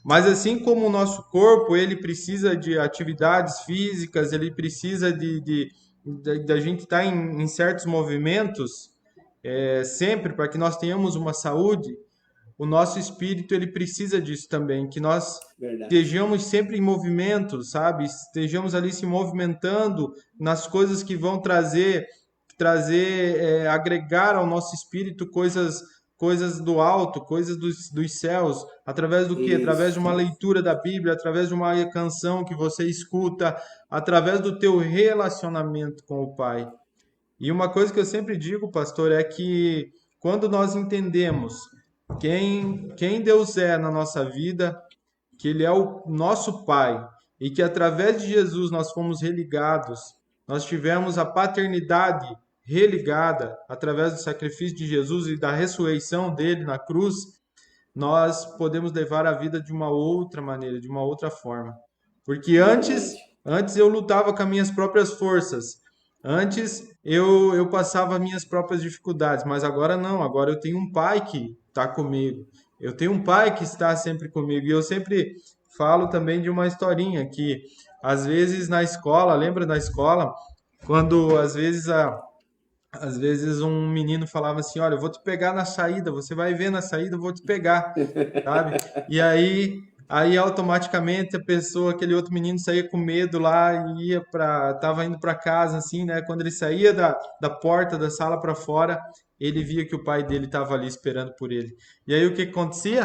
Mas assim como o nosso corpo, ele precisa de atividades físicas, ele precisa da gente estar em certos movimentos, sempre para que nós tenhamos uma saúde, o nosso espírito ele precisa disso também, que nós Verdade. estejamos sempre em movimento, sabe? Estejamos ali se movimentando nas coisas que vão agregar ao nosso espírito coisas do alto, coisas dos céus, através do quê? Através de Isso. uma leitura da Bíblia, através de uma canção que você escuta, através do teu relacionamento com o Pai. E uma coisa que eu sempre digo, pastor, é que quando nós entendemos quem Deus é na nossa vida, que Ele é o nosso Pai, e que através de Jesus nós fomos religados, nós tivemos a paternidade religada através do sacrifício de Jesus e da ressurreição dele na cruz, nós podemos levar a vida de uma outra maneira, de uma outra forma. Porque antes, Verdade. antes eu lutava com as minhas próprias forças. Antes eu passava minhas próprias dificuldades, mas agora não, agora eu tenho um pai que está comigo. Eu tenho um pai que está sempre comigo. E eu sempre falo também de uma historinha que às vezes na escola, lembra da escola, quando às vezes um menino falava assim, olha, eu vou te pegar na saída, você vai ver na saída, eu vou te pegar, sabe? E aí automaticamente a pessoa, aquele outro menino saía com medo lá e tava indo para casa assim, né? Quando ele saía da porta da sala para fora, ele via que o pai dele estava ali esperando por ele. E aí o que acontecia?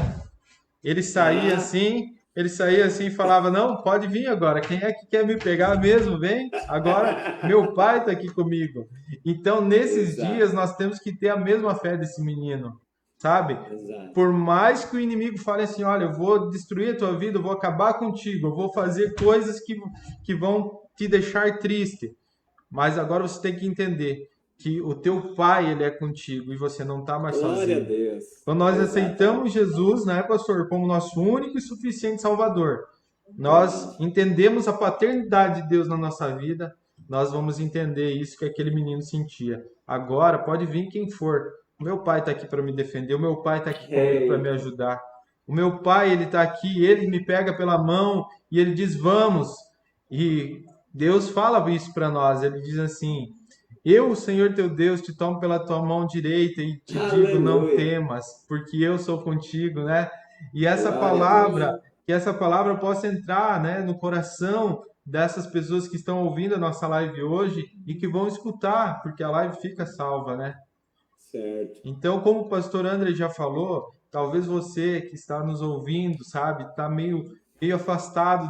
Ele saía Ah, assim, ele saía assim e falava: Não, pode vir agora. Quem é que quer me pegar mesmo? Vem agora. Meu pai está aqui comigo. Então, nesses dias, exato, nós temos que ter a mesma fé desse menino, sabe? exato. Por mais que o inimigo fale assim: Olha, eu vou destruir a tua vida, eu vou acabar contigo, eu vou fazer coisas que vão te deixar triste. Mas agora você tem que entender que o teu pai, ele é contigo e você não está mais Glória a sozinho. Deus. Quando nós aceitamos Exatamente. Jesus, né, pastor, como nosso único e suficiente Salvador, nós Verdade. entendemos a paternidade de Deus na nossa vida, nós vamos entender isso que aquele menino sentia. Agora, pode vir quem for. O meu pai está aqui para me defender, o meu pai está aqui comigo para me Ei, ajudar. O meu pai, ele está aqui, ele me pega pela mão e ele diz: Vamos. E Deus fala isso para nós, ele diz assim: Eu, Senhor teu Deus, te tomo pela tua mão direita e te digo, não aleluia. temas, porque eu sou contigo, né? E essa Glória a Deus. palavra, que essa palavra possa entrar, né, no coração dessas pessoas que estão ouvindo a nossa live hoje e que vão escutar, porque a live fica salva, né? Certo. Então, como o pastor André já falou, talvez você que está nos ouvindo, sabe, está meio afastado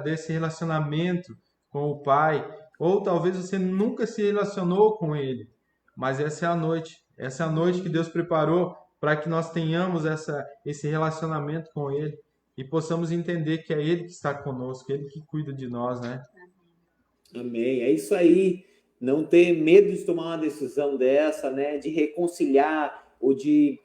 desse relacionamento com o Pai, ou talvez você nunca se relacionou com Ele, mas essa é a noite que Deus preparou para que nós tenhamos esse relacionamento com Ele e possamos entender que é Ele que está conosco, Ele que cuida de nós, né? Amém. É isso aí. Não ter medo de tomar uma decisão dessa, né? De reconciliar ou de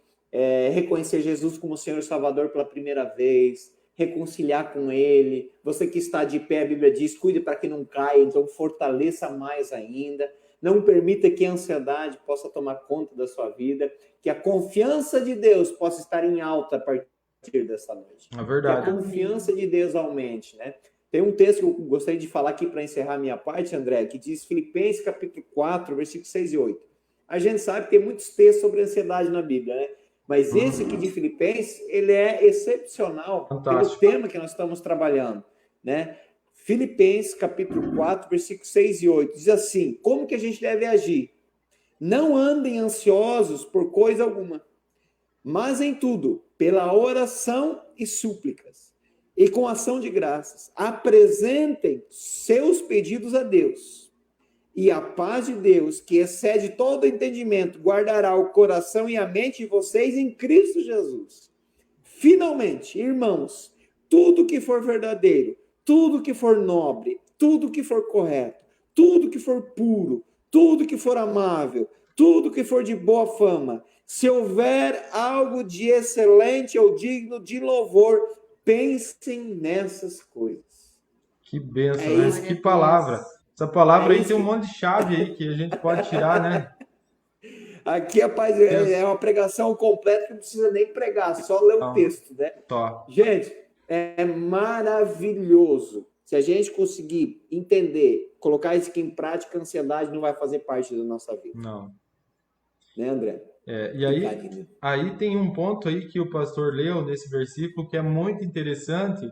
reconhecer Jesus como Senhor e Salvador pela primeira vez, reconciliar com Ele. Você que está de pé, a Bíblia diz, cuide para que não caia, então fortaleça mais ainda. Não permita que a ansiedade possa tomar conta da sua vida, que a confiança de Deus possa estar em alta a partir dessa noite. É Que a verdade. confiança de Deus aumente, né? Tem um texto que eu gostaria de falar aqui para encerrar a minha parte, André, que diz Filipenses capítulo 4, versículos 6 e 8. A gente sabe que tem muitos textos sobre ansiedade na Bíblia, né? Mas esse aqui de Filipenses, ele é excepcional Fantástico. pelo tema que nós estamos trabalhando, né? Filipenses, capítulo 4, versículos 6 e 8, diz assim, como que a gente deve agir? Não andem ansiosos por coisa alguma, mas em tudo, pela oração e súplicas, e com ação de graças, apresentem seus pedidos a Deus. E a paz de Deus, que excede todo entendimento, guardará o coração e a mente de vocês em Cristo Jesus. Finalmente, irmãos, tudo que for verdadeiro, tudo que for nobre, tudo que for correto, tudo que for puro, tudo que for amável, tudo que for de boa fama, se houver algo de excelente ou digno de louvor, pensem nessas coisas. Que benção, É né? isso. Que palavra. Essa palavra É aí isso tem um que- monte de chave aí que a gente pode tirar, né? Aqui, rapaz, é uma pregação completa que não precisa nem pregar, só ler o Não. texto, né? Só. Gente, é maravilhoso. Se a gente conseguir entender, colocar isso aqui em prática, a ansiedade não vai fazer parte da nossa vida. Não. Né, André? E aí tem um ponto aí que o pastor leu nesse versículo que é muito interessante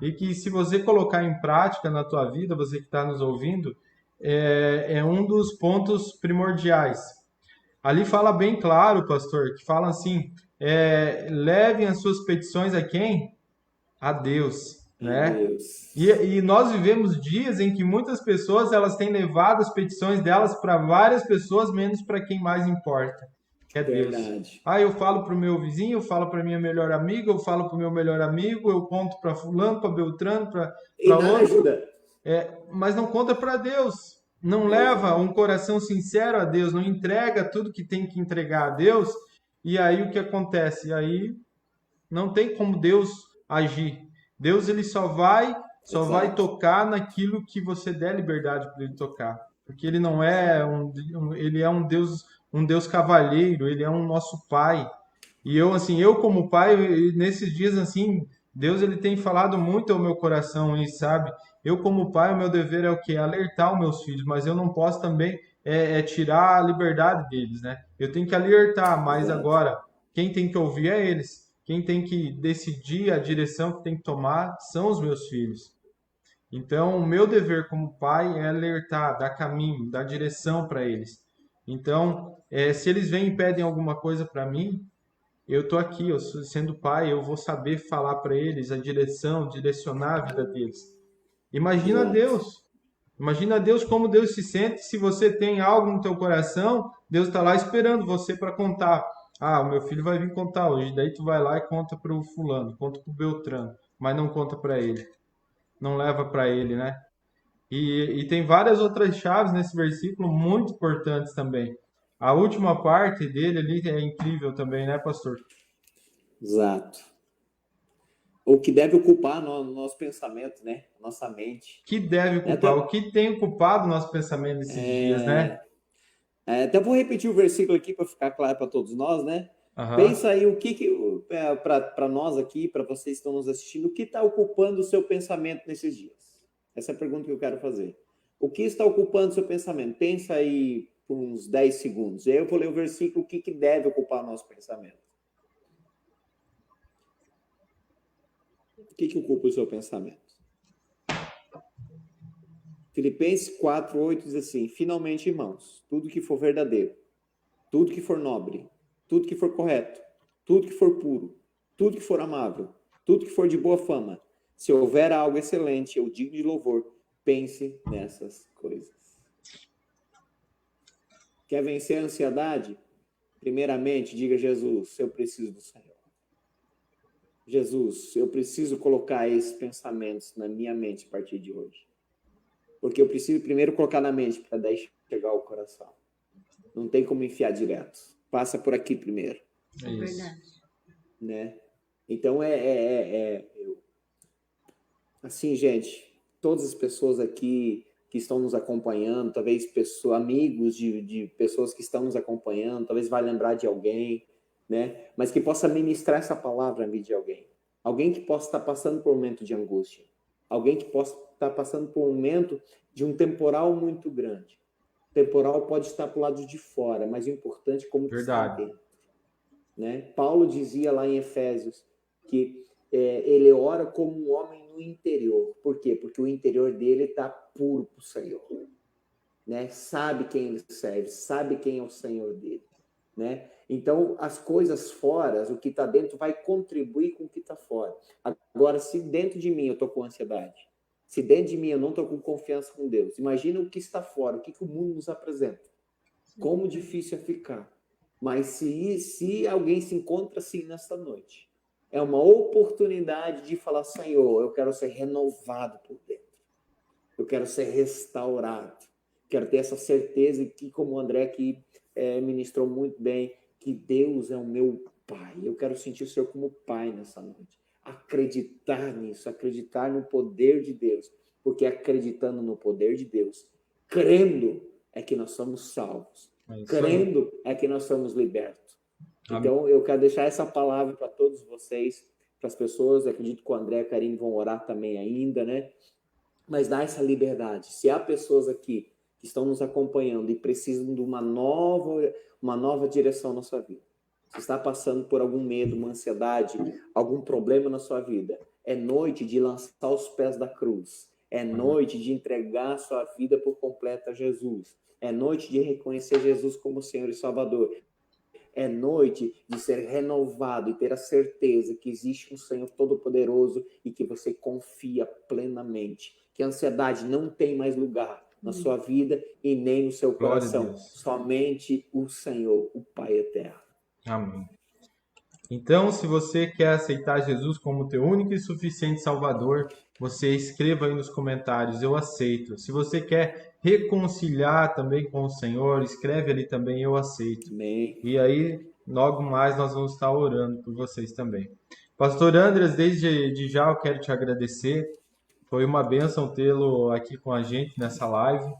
e que se você colocar em prática na tua vida, você que está nos ouvindo, é um dos pontos primordiais. Ali fala bem claro, pastor, que fala assim, levem as suas petições a quem? A Deus, né? Deus. E nós vivemos dias em que muitas pessoas elas têm levado as petições delas para várias pessoas, menos para quem mais importa, que é Deus. Verdade. Eu falo para o meu vizinho, eu falo para minha melhor amiga, eu falo para o meu melhor amigo, eu conto para fulano, para Beltrano, para E nada outro, ajuda. mas não conta para Deus. Não leva um coração sincero a Deus, não entrega tudo que tem que entregar a Deus. E aí o que acontece? E aí não tem como Deus agir. Deus ele só vai tocar naquilo que você der liberdade para ele tocar, porque ele não é ele é um Deus cavalheiro, ele é um nosso pai. E eu como pai, nesses dias assim, Deus ele tem falado muito ao meu coração e sabe, eu como pai, o meu dever é o quê? Alertar os meus filhos, mas eu não posso também tirar a liberdade deles, né? Eu tenho que alertar, mas Exato. agora quem tem que ouvir é eles. Quem tem que decidir a direção que tem que tomar são os meus filhos. Então, o meu dever como pai é alertar, dar caminho, dar direção para eles. Então, se eles vêm e pedem alguma coisa para mim, eu tô aqui, sendo pai, eu vou saber falar para eles a direção, direcionar a vida deles. Imagina Exato. Deus. Imagina Deus como Deus se sente se você tem algo no teu coração, Deus está lá esperando você para contar. O meu filho vai vir contar hoje. Daí tu vai lá e conta para o fulano, conta para o Beltrano, mas não conta para ele. Não leva para ele, né? E tem várias outras chaves nesse versículo muito importantes também. A última parte dele ali é incrível também, né, pastor? Exato. O que deve ocupar no nosso pensamento, né? Nossa mente. Que deve ocupar, o que tem ocupado nosso pensamento nesses dias, né? Até vou repetir o versículo aqui para ficar claro para todos nós, né? Aham. Pensa aí o que para nós aqui, para vocês que estão nos assistindo, o que está ocupando o seu pensamento nesses dias? Essa é a pergunta que eu quero fazer. O que está ocupando o seu pensamento? Pensa aí por uns 10 segundos. Aí eu vou ler o versículo, o que deve ocupar o nosso pensamento. O que ocupa o seu pensamento? Filipenses 4:8 diz assim, finalmente, irmãos, tudo que for verdadeiro, tudo que for nobre, tudo que for correto, tudo que for puro, tudo que for amável, tudo que for de boa fama, se houver algo excelente ou digno de louvor, pense nessas coisas. Quer vencer a ansiedade? Primeiramente, diga a Jesus, eu preciso do Senhor. Jesus, eu preciso colocar esses pensamentos na minha mente a partir de hoje. Porque eu preciso primeiro colocar na mente para daí chegar ao coração. Não tem como enfiar direto. Passa por aqui primeiro. É isso. Verdade. Né? Então, assim, gente, todas as pessoas aqui que estão nos acompanhando, talvez amigos de pessoas que estão nos acompanhando, talvez vai lembrar de alguém, né? Mas que possa ministrar essa palavra na vida de alguém. Alguém que possa estar passando por um momento de angústia. Alguém que possa estar passando por um momento de um temporal muito grande. temporal pode estar para o lado de fora, mas o importante é como que está Verdade. dentro, né? Paulo dizia lá em Efésios que ele ora como um homem no interior. Por quê? Porque o interior dele está puro para o Senhor, né? Sabe quem ele serve, sabe quem é o Senhor dele, né? Então, as coisas fora, o que está dentro, vai contribuir com o que está fora. Agora, se dentro de mim eu estou com ansiedade, se dentro de mim eu não estou com confiança com Deus, imagina o que está fora, o que o mundo nos apresenta. Como difícil é ficar. Mas se alguém se encontra assim nesta noite, é uma oportunidade de falar, Senhor, eu quero ser renovado por dentro. Eu quero ser restaurado. Quero ter essa certeza que, como o André aqui ministrou muito bem, que Deus é o meu Pai. Eu quero sentir o Senhor como Pai nessa noite. Acreditar nisso, acreditar no poder de Deus. Porque acreditando no poder de Deus, crendo, é que nós somos salvos. Crendo é que nós somos libertos. Então, eu quero deixar essa palavra para todos vocês, para as pessoas. Eu acredito que o André e a Karine vão orar também ainda, né? Mas dá essa liberdade. Se há pessoas aqui que estão nos acompanhando e precisam de uma nova direção na sua vida, se está passando por algum medo, uma ansiedade, algum problema na sua vida, é noite de lançar os pés da cruz. É noite de entregar a sua vida por completo a Jesus. É noite de reconhecer Jesus como Senhor e Salvador. É noite de ser renovado e ter a certeza que existe um Senhor Todo-Poderoso e que você confia plenamente. Que a ansiedade não tem mais lugar na sua vida e nem no seu coração. Somente o Senhor, o Pai Eterno. Amém. Então, se você quer aceitar Jesus como teu único e suficiente Salvador, você escreva aí nos comentários, eu aceito. Se você quer reconciliar também com o Senhor, escreve ali também, eu aceito. Amém. E aí, logo mais, nós vamos estar orando por vocês também. Pastor Andras, desde já eu quero te agradecer. Foi uma bênção tê-lo aqui com a gente nessa live.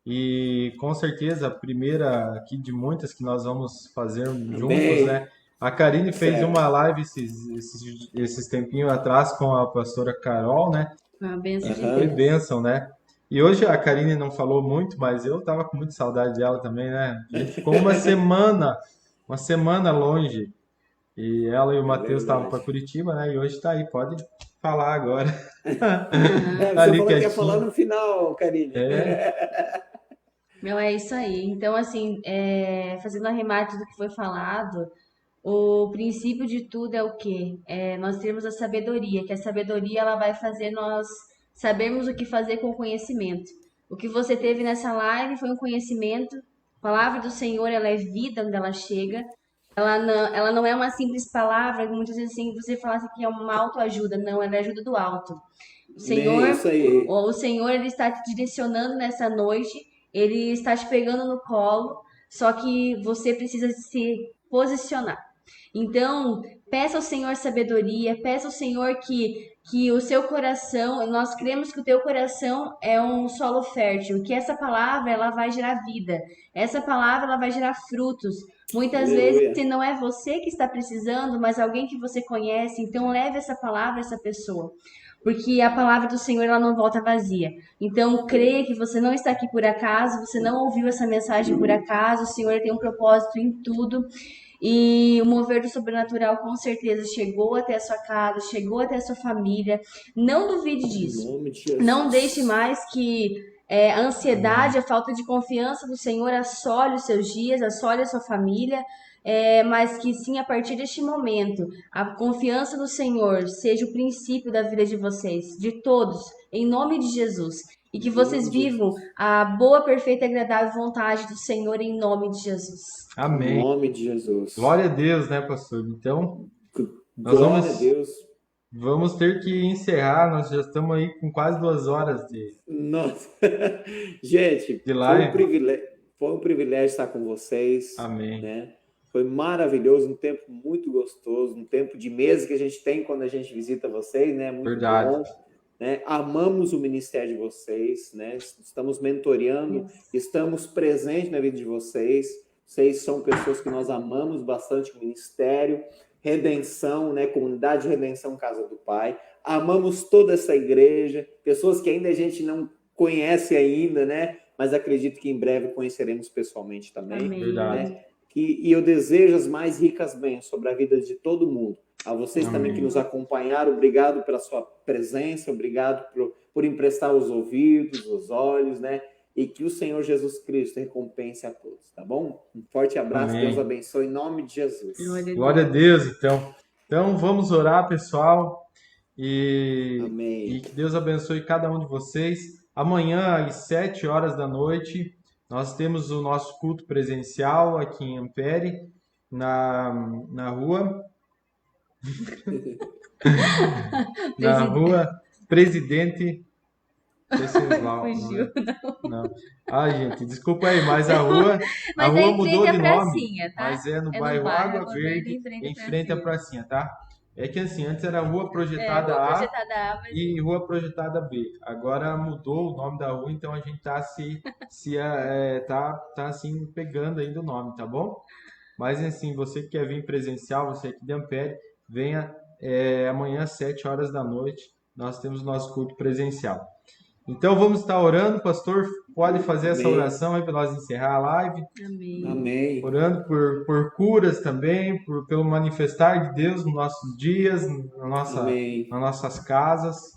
E com certeza a primeira aqui de muitas que nós vamos fazer juntos, né? A Karine fez uma live esses tempinhos atrás com a pastora Carol, né? Uma bênção de Foi Deus. bênção, né? E hoje a Karine não falou muito, mas eu tava com muita saudade dela também, né? A gente ficou uma semana longe. E ela e o Matheus estavam para Curitiba, né? E hoje tá aí, pode falar agora. Você falou que ia falar no final, Karine. Meu, é isso aí. Então, assim, fazendo arremate do que foi falado, o princípio de tudo é o quê? Nós termos a sabedoria, que a sabedoria ela vai fazer nós sabermos o que fazer com o conhecimento. O que você teve nessa live foi um conhecimento. A palavra do Senhor, ela é vida onde ela chega. Ela não é uma simples palavra, muitas vezes assim, você fala assim que é uma autoajuda. Não, ela é ajuda do alto. O Senhor, ele está te direcionando nessa noite, ele está te pegando no colo, só que você precisa se posicionar. Então, peça ao Senhor sabedoria, peça ao Senhor que o seu coração, nós cremos que o teu coração é um solo fértil, que essa palavra ela vai gerar vida, essa palavra ela vai gerar frutos. Muitas vezes, se não é você que está precisando, mas alguém que você conhece, então leve essa palavra a essa pessoa. Porque a palavra do Senhor ela não volta vazia. Então, creia que você não está aqui por acaso, você não ouviu essa mensagem por acaso, o Senhor tem um propósito em tudo. E o mover do sobrenatural com certeza chegou até a sua casa, chegou até a sua família. Não duvide disso. Não deixe mais que a ansiedade, a falta de confiança do Senhor assole os seus dias, assole a sua família. Mas que sim, a partir deste momento, a confiança no Senhor seja o princípio da vida de vocês, de todos, em nome de Jesus. E que vocês vivam a boa, perfeita e agradável vontade do Senhor em nome de Jesus. Amém. Em nome de Jesus. Glória a Deus, né, pastor? Então, Glória a Deus. Vamos ter que encerrar, nós já estamos aí com quase 2 horas de Nossa. Gente, live. Foi um privilégio estar com vocês. Amém. Né? Foi maravilhoso, um tempo muito gostoso, um tempo de mesa que a gente tem quando a gente visita vocês, né? Muito Verdade. bom. Né? Amamos o ministério de vocês, né? Estamos mentoreando, estamos presentes na vida de vocês. Vocês são pessoas que nós amamos bastante o ministério, Redenção, né? Comunidade de Redenção Casa do Pai. Amamos toda essa igreja, pessoas que ainda a gente não conhece ainda, né? mas acredito que em breve conheceremos pessoalmente também. Amém. Verdade. Né? E eu desejo as mais ricas bênçãos sobre a vida de todo mundo. A vocês também que nos acompanharam, obrigado pela sua presença, obrigado por emprestar os ouvidos, os olhos, né? E que o Senhor Jesus Cristo recompense a todos, tá bom? Um forte abraço, Amém. Deus abençoe em nome de Jesus. Glória a Deus, então. Então vamos orar, pessoal, Amém. e que Deus abençoe cada um de vocês. Amanhã, às 7 horas da noite, nós temos o nosso culto presencial aqui em Ampere, na rua Presidente Venceslau. Fugiu. Não. Ai, gente, desculpa aí, mas a rua Mas é em mudou frente de à nome, pracinha, tá? mas é no É no bairro bairro Água Verde, em frente à pracinha, tá? É que assim, antes era Rua Projetada Rua A Projetada A, mas e Rua Projetada B. Agora mudou o nome da rua, então a gente tá tá assim pegando ainda o nome, tá bom? Mas assim, você que quer vir presencial, você aqui de Ampere, venha amanhã às 7 horas da noite, nós temos nosso culto presencial. Então vamos estar orando, pastor, pode fazer essa Amém. oração aí para nós encerrar a live, amém. Amém. orando por curas também, pelo manifestar de Deus nos nossos dias, Amém. nas nossas casas.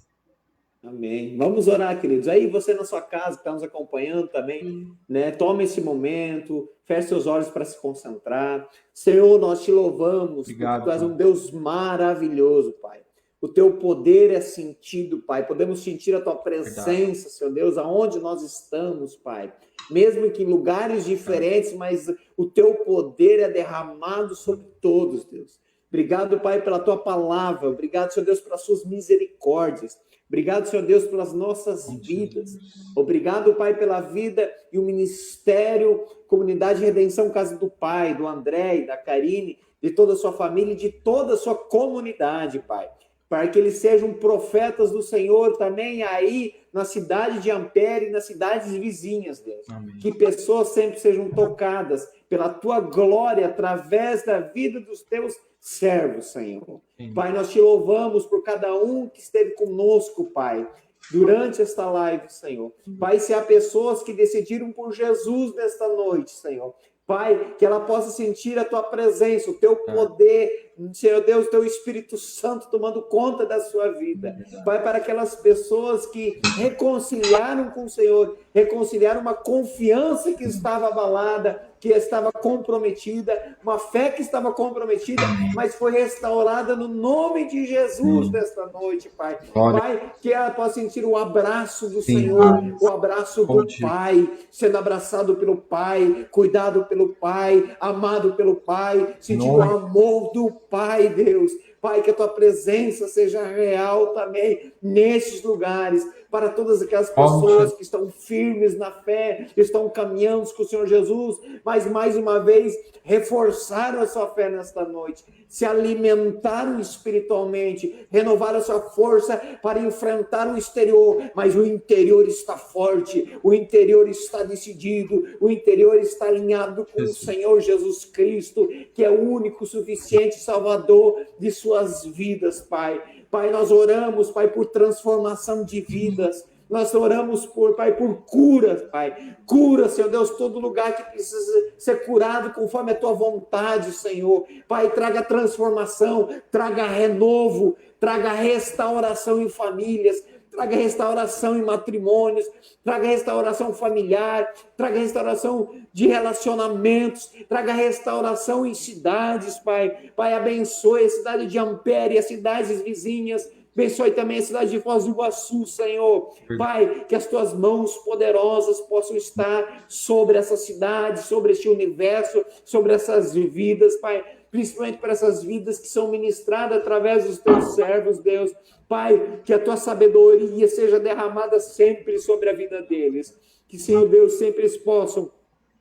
Amém. Vamos orar, queridos. Aí você na sua casa que está nos acompanhando também, né? Tome esse momento, feche seus olhos para se concentrar. Senhor, nós te louvamos, Obrigado, porque tu és Pai. um Deus maravilhoso, Pai. O teu poder é sentido, Pai. Podemos sentir a tua presença, Senhor Deus, aonde nós estamos, Pai. Mesmo que em lugares diferentes, mas o teu poder é derramado sobre todos, Deus. Obrigado, Pai, pela tua palavra. Obrigado, Senhor Deus, pelas suas misericórdias. Obrigado, Senhor Deus, pelas nossas vidas. Obrigado, Pai, pela vida e o ministério Comunidade Redenção Casa do Pai, do André e da Karine, de toda a sua família e de toda a sua comunidade, Pai. Para que eles sejam profetas do Senhor também aí na cidade de Ampere e nas cidades vizinhas, Deus. Amém. Que pessoas sempre sejam tocadas pela tua glória através da vida dos teus servos, Senhor. Sim. Pai, nós te louvamos por cada um que esteve conosco, Pai, durante esta live, Senhor. Pai, se há pessoas que decidiram por Jesus nesta noite, Senhor, Pai, que ela possa sentir a tua presença, o teu poder, Senhor Deus, teu Espírito Santo tomando conta da sua vida. Pai, para aquelas pessoas que reconciliaram com o Senhor, reconciliaram uma confiança que estava abalada, que estava comprometida, uma fé que estava comprometida, mas foi restaurada no nome de Jesus nesta noite, Pai. Pai, que ela possa sentir o abraço do Senhor, o abraço do Pai, sendo abraçado pelo Pai, cuidado pelo Pai, amado pelo Pai, sentir o amor do Pai, Deus. Pai, que a tua presença seja real também nesses lugares, para todas aquelas pessoas que estão firmes na fé, que estão caminhando com o Senhor Jesus, mas mais uma vez reforçaram a sua fé nesta noite, se alimentaram espiritualmente, renovaram a sua força para enfrentar o exterior, mas o interior está forte, o interior está decidido, o interior está alinhado com o Senhor Jesus Cristo, que é o único, suficiente Salvador de suas vidas, Pai. Pai, nós oramos, Pai, por transformação de vidas. Nós oramos, Pai, por cura, Pai. Cura, Senhor Deus, todo lugar que precisa ser curado conforme a tua vontade, Senhor. Pai, traga transformação, traga renovo, traga restauração em famílias, traga restauração em matrimônios, traga restauração familiar, traga restauração de relacionamentos, traga restauração em cidades, Pai. Pai, abençoe a cidade de Ampere, as cidades vizinhas, abençoe também a cidade de Foz do Iguaçu, Senhor. Pai, que as tuas mãos poderosas possam estar sobre essa cidade, sobre este universo, sobre essas vidas, Pai. Principalmente para essas vidas que são ministradas através dos teus servos, Deus. Pai, que a tua sabedoria seja derramada sempre sobre a vida deles. Que, Senhor Deus, sempre eles possam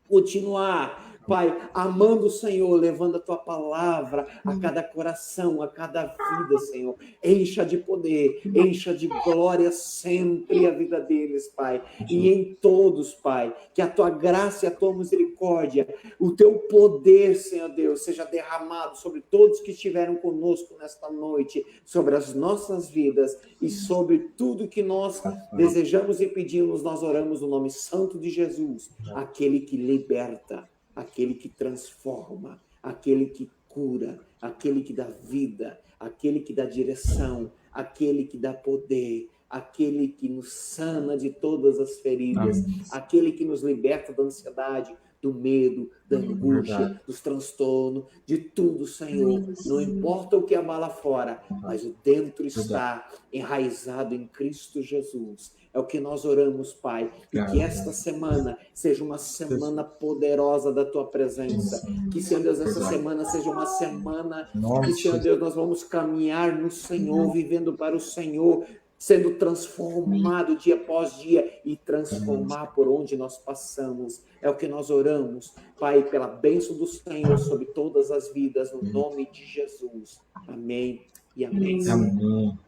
continuar Pai, amando o Senhor, levando a tua palavra a cada coração, a cada vida, Senhor. Encha de poder, encha de glória sempre a vida deles, Pai. E em todos, Pai, que a tua graça e a tua misericórdia, o teu poder, Senhor Deus, seja derramado sobre todos que estiveram conosco nesta noite, sobre as nossas vidas e sobre tudo que nós desejamos e pedimos. Nós oramos no nome santo de Jesus, aquele que liberta, aquele que transforma, aquele que cura, aquele que dá vida, aquele que dá direção, aquele que dá poder, aquele que nos sana de todas as feridas, aquele que nos liberta da ansiedade, do medo, da angústia, dos transtornos, de tudo, Senhor. Não importa o que abala fora, mas o dentro está enraizado em Cristo Jesus. É o que nós oramos, Pai. E que esta semana seja uma semana poderosa da Tua presença. Que, Senhor Deus, essa semana seja uma semana que, Senhor Deus, nós vamos caminhar no Senhor, vivendo para o Senhor, sendo transformado dia após dia e transformar por onde nós passamos. É o que nós oramos, Pai, pela bênção do Senhor sobre todas as vidas, no nome de Jesus. Amém e amém. Amém.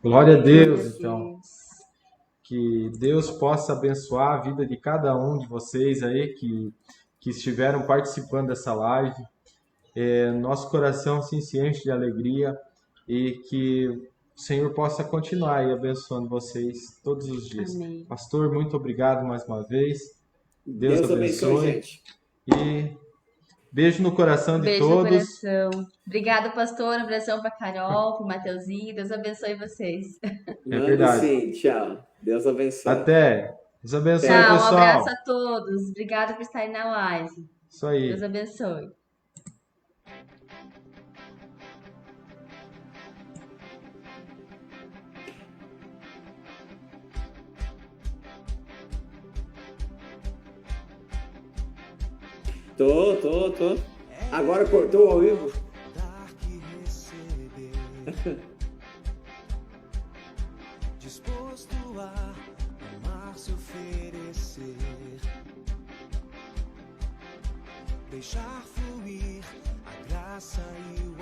Glória a Deus, então. Que Deus possa abençoar a vida de cada um de vocês aí que estiveram participando dessa live. Nosso coração se enche de alegria e que o Senhor possa continuar aí abençoando vocês todos os dias. Amém. Pastor, muito obrigado mais uma vez. Deus abençoe, gente. E beijo no coração de Beijo todos. no coração. Obrigada, pastor. Um abração para Carol, para Mateuzinho. Deus abençoe vocês. É verdade. Sim, tchau. Deus abençoe. Até. Deus abençoe, Tchau, pessoal. um abraço a todos. Obrigada por estarem na live. Isso aí. Deus abençoe. Tô. Agora cortou ao vivo? dar que receber. Disposto a amar, se oferecer, deixar fluir a graça e o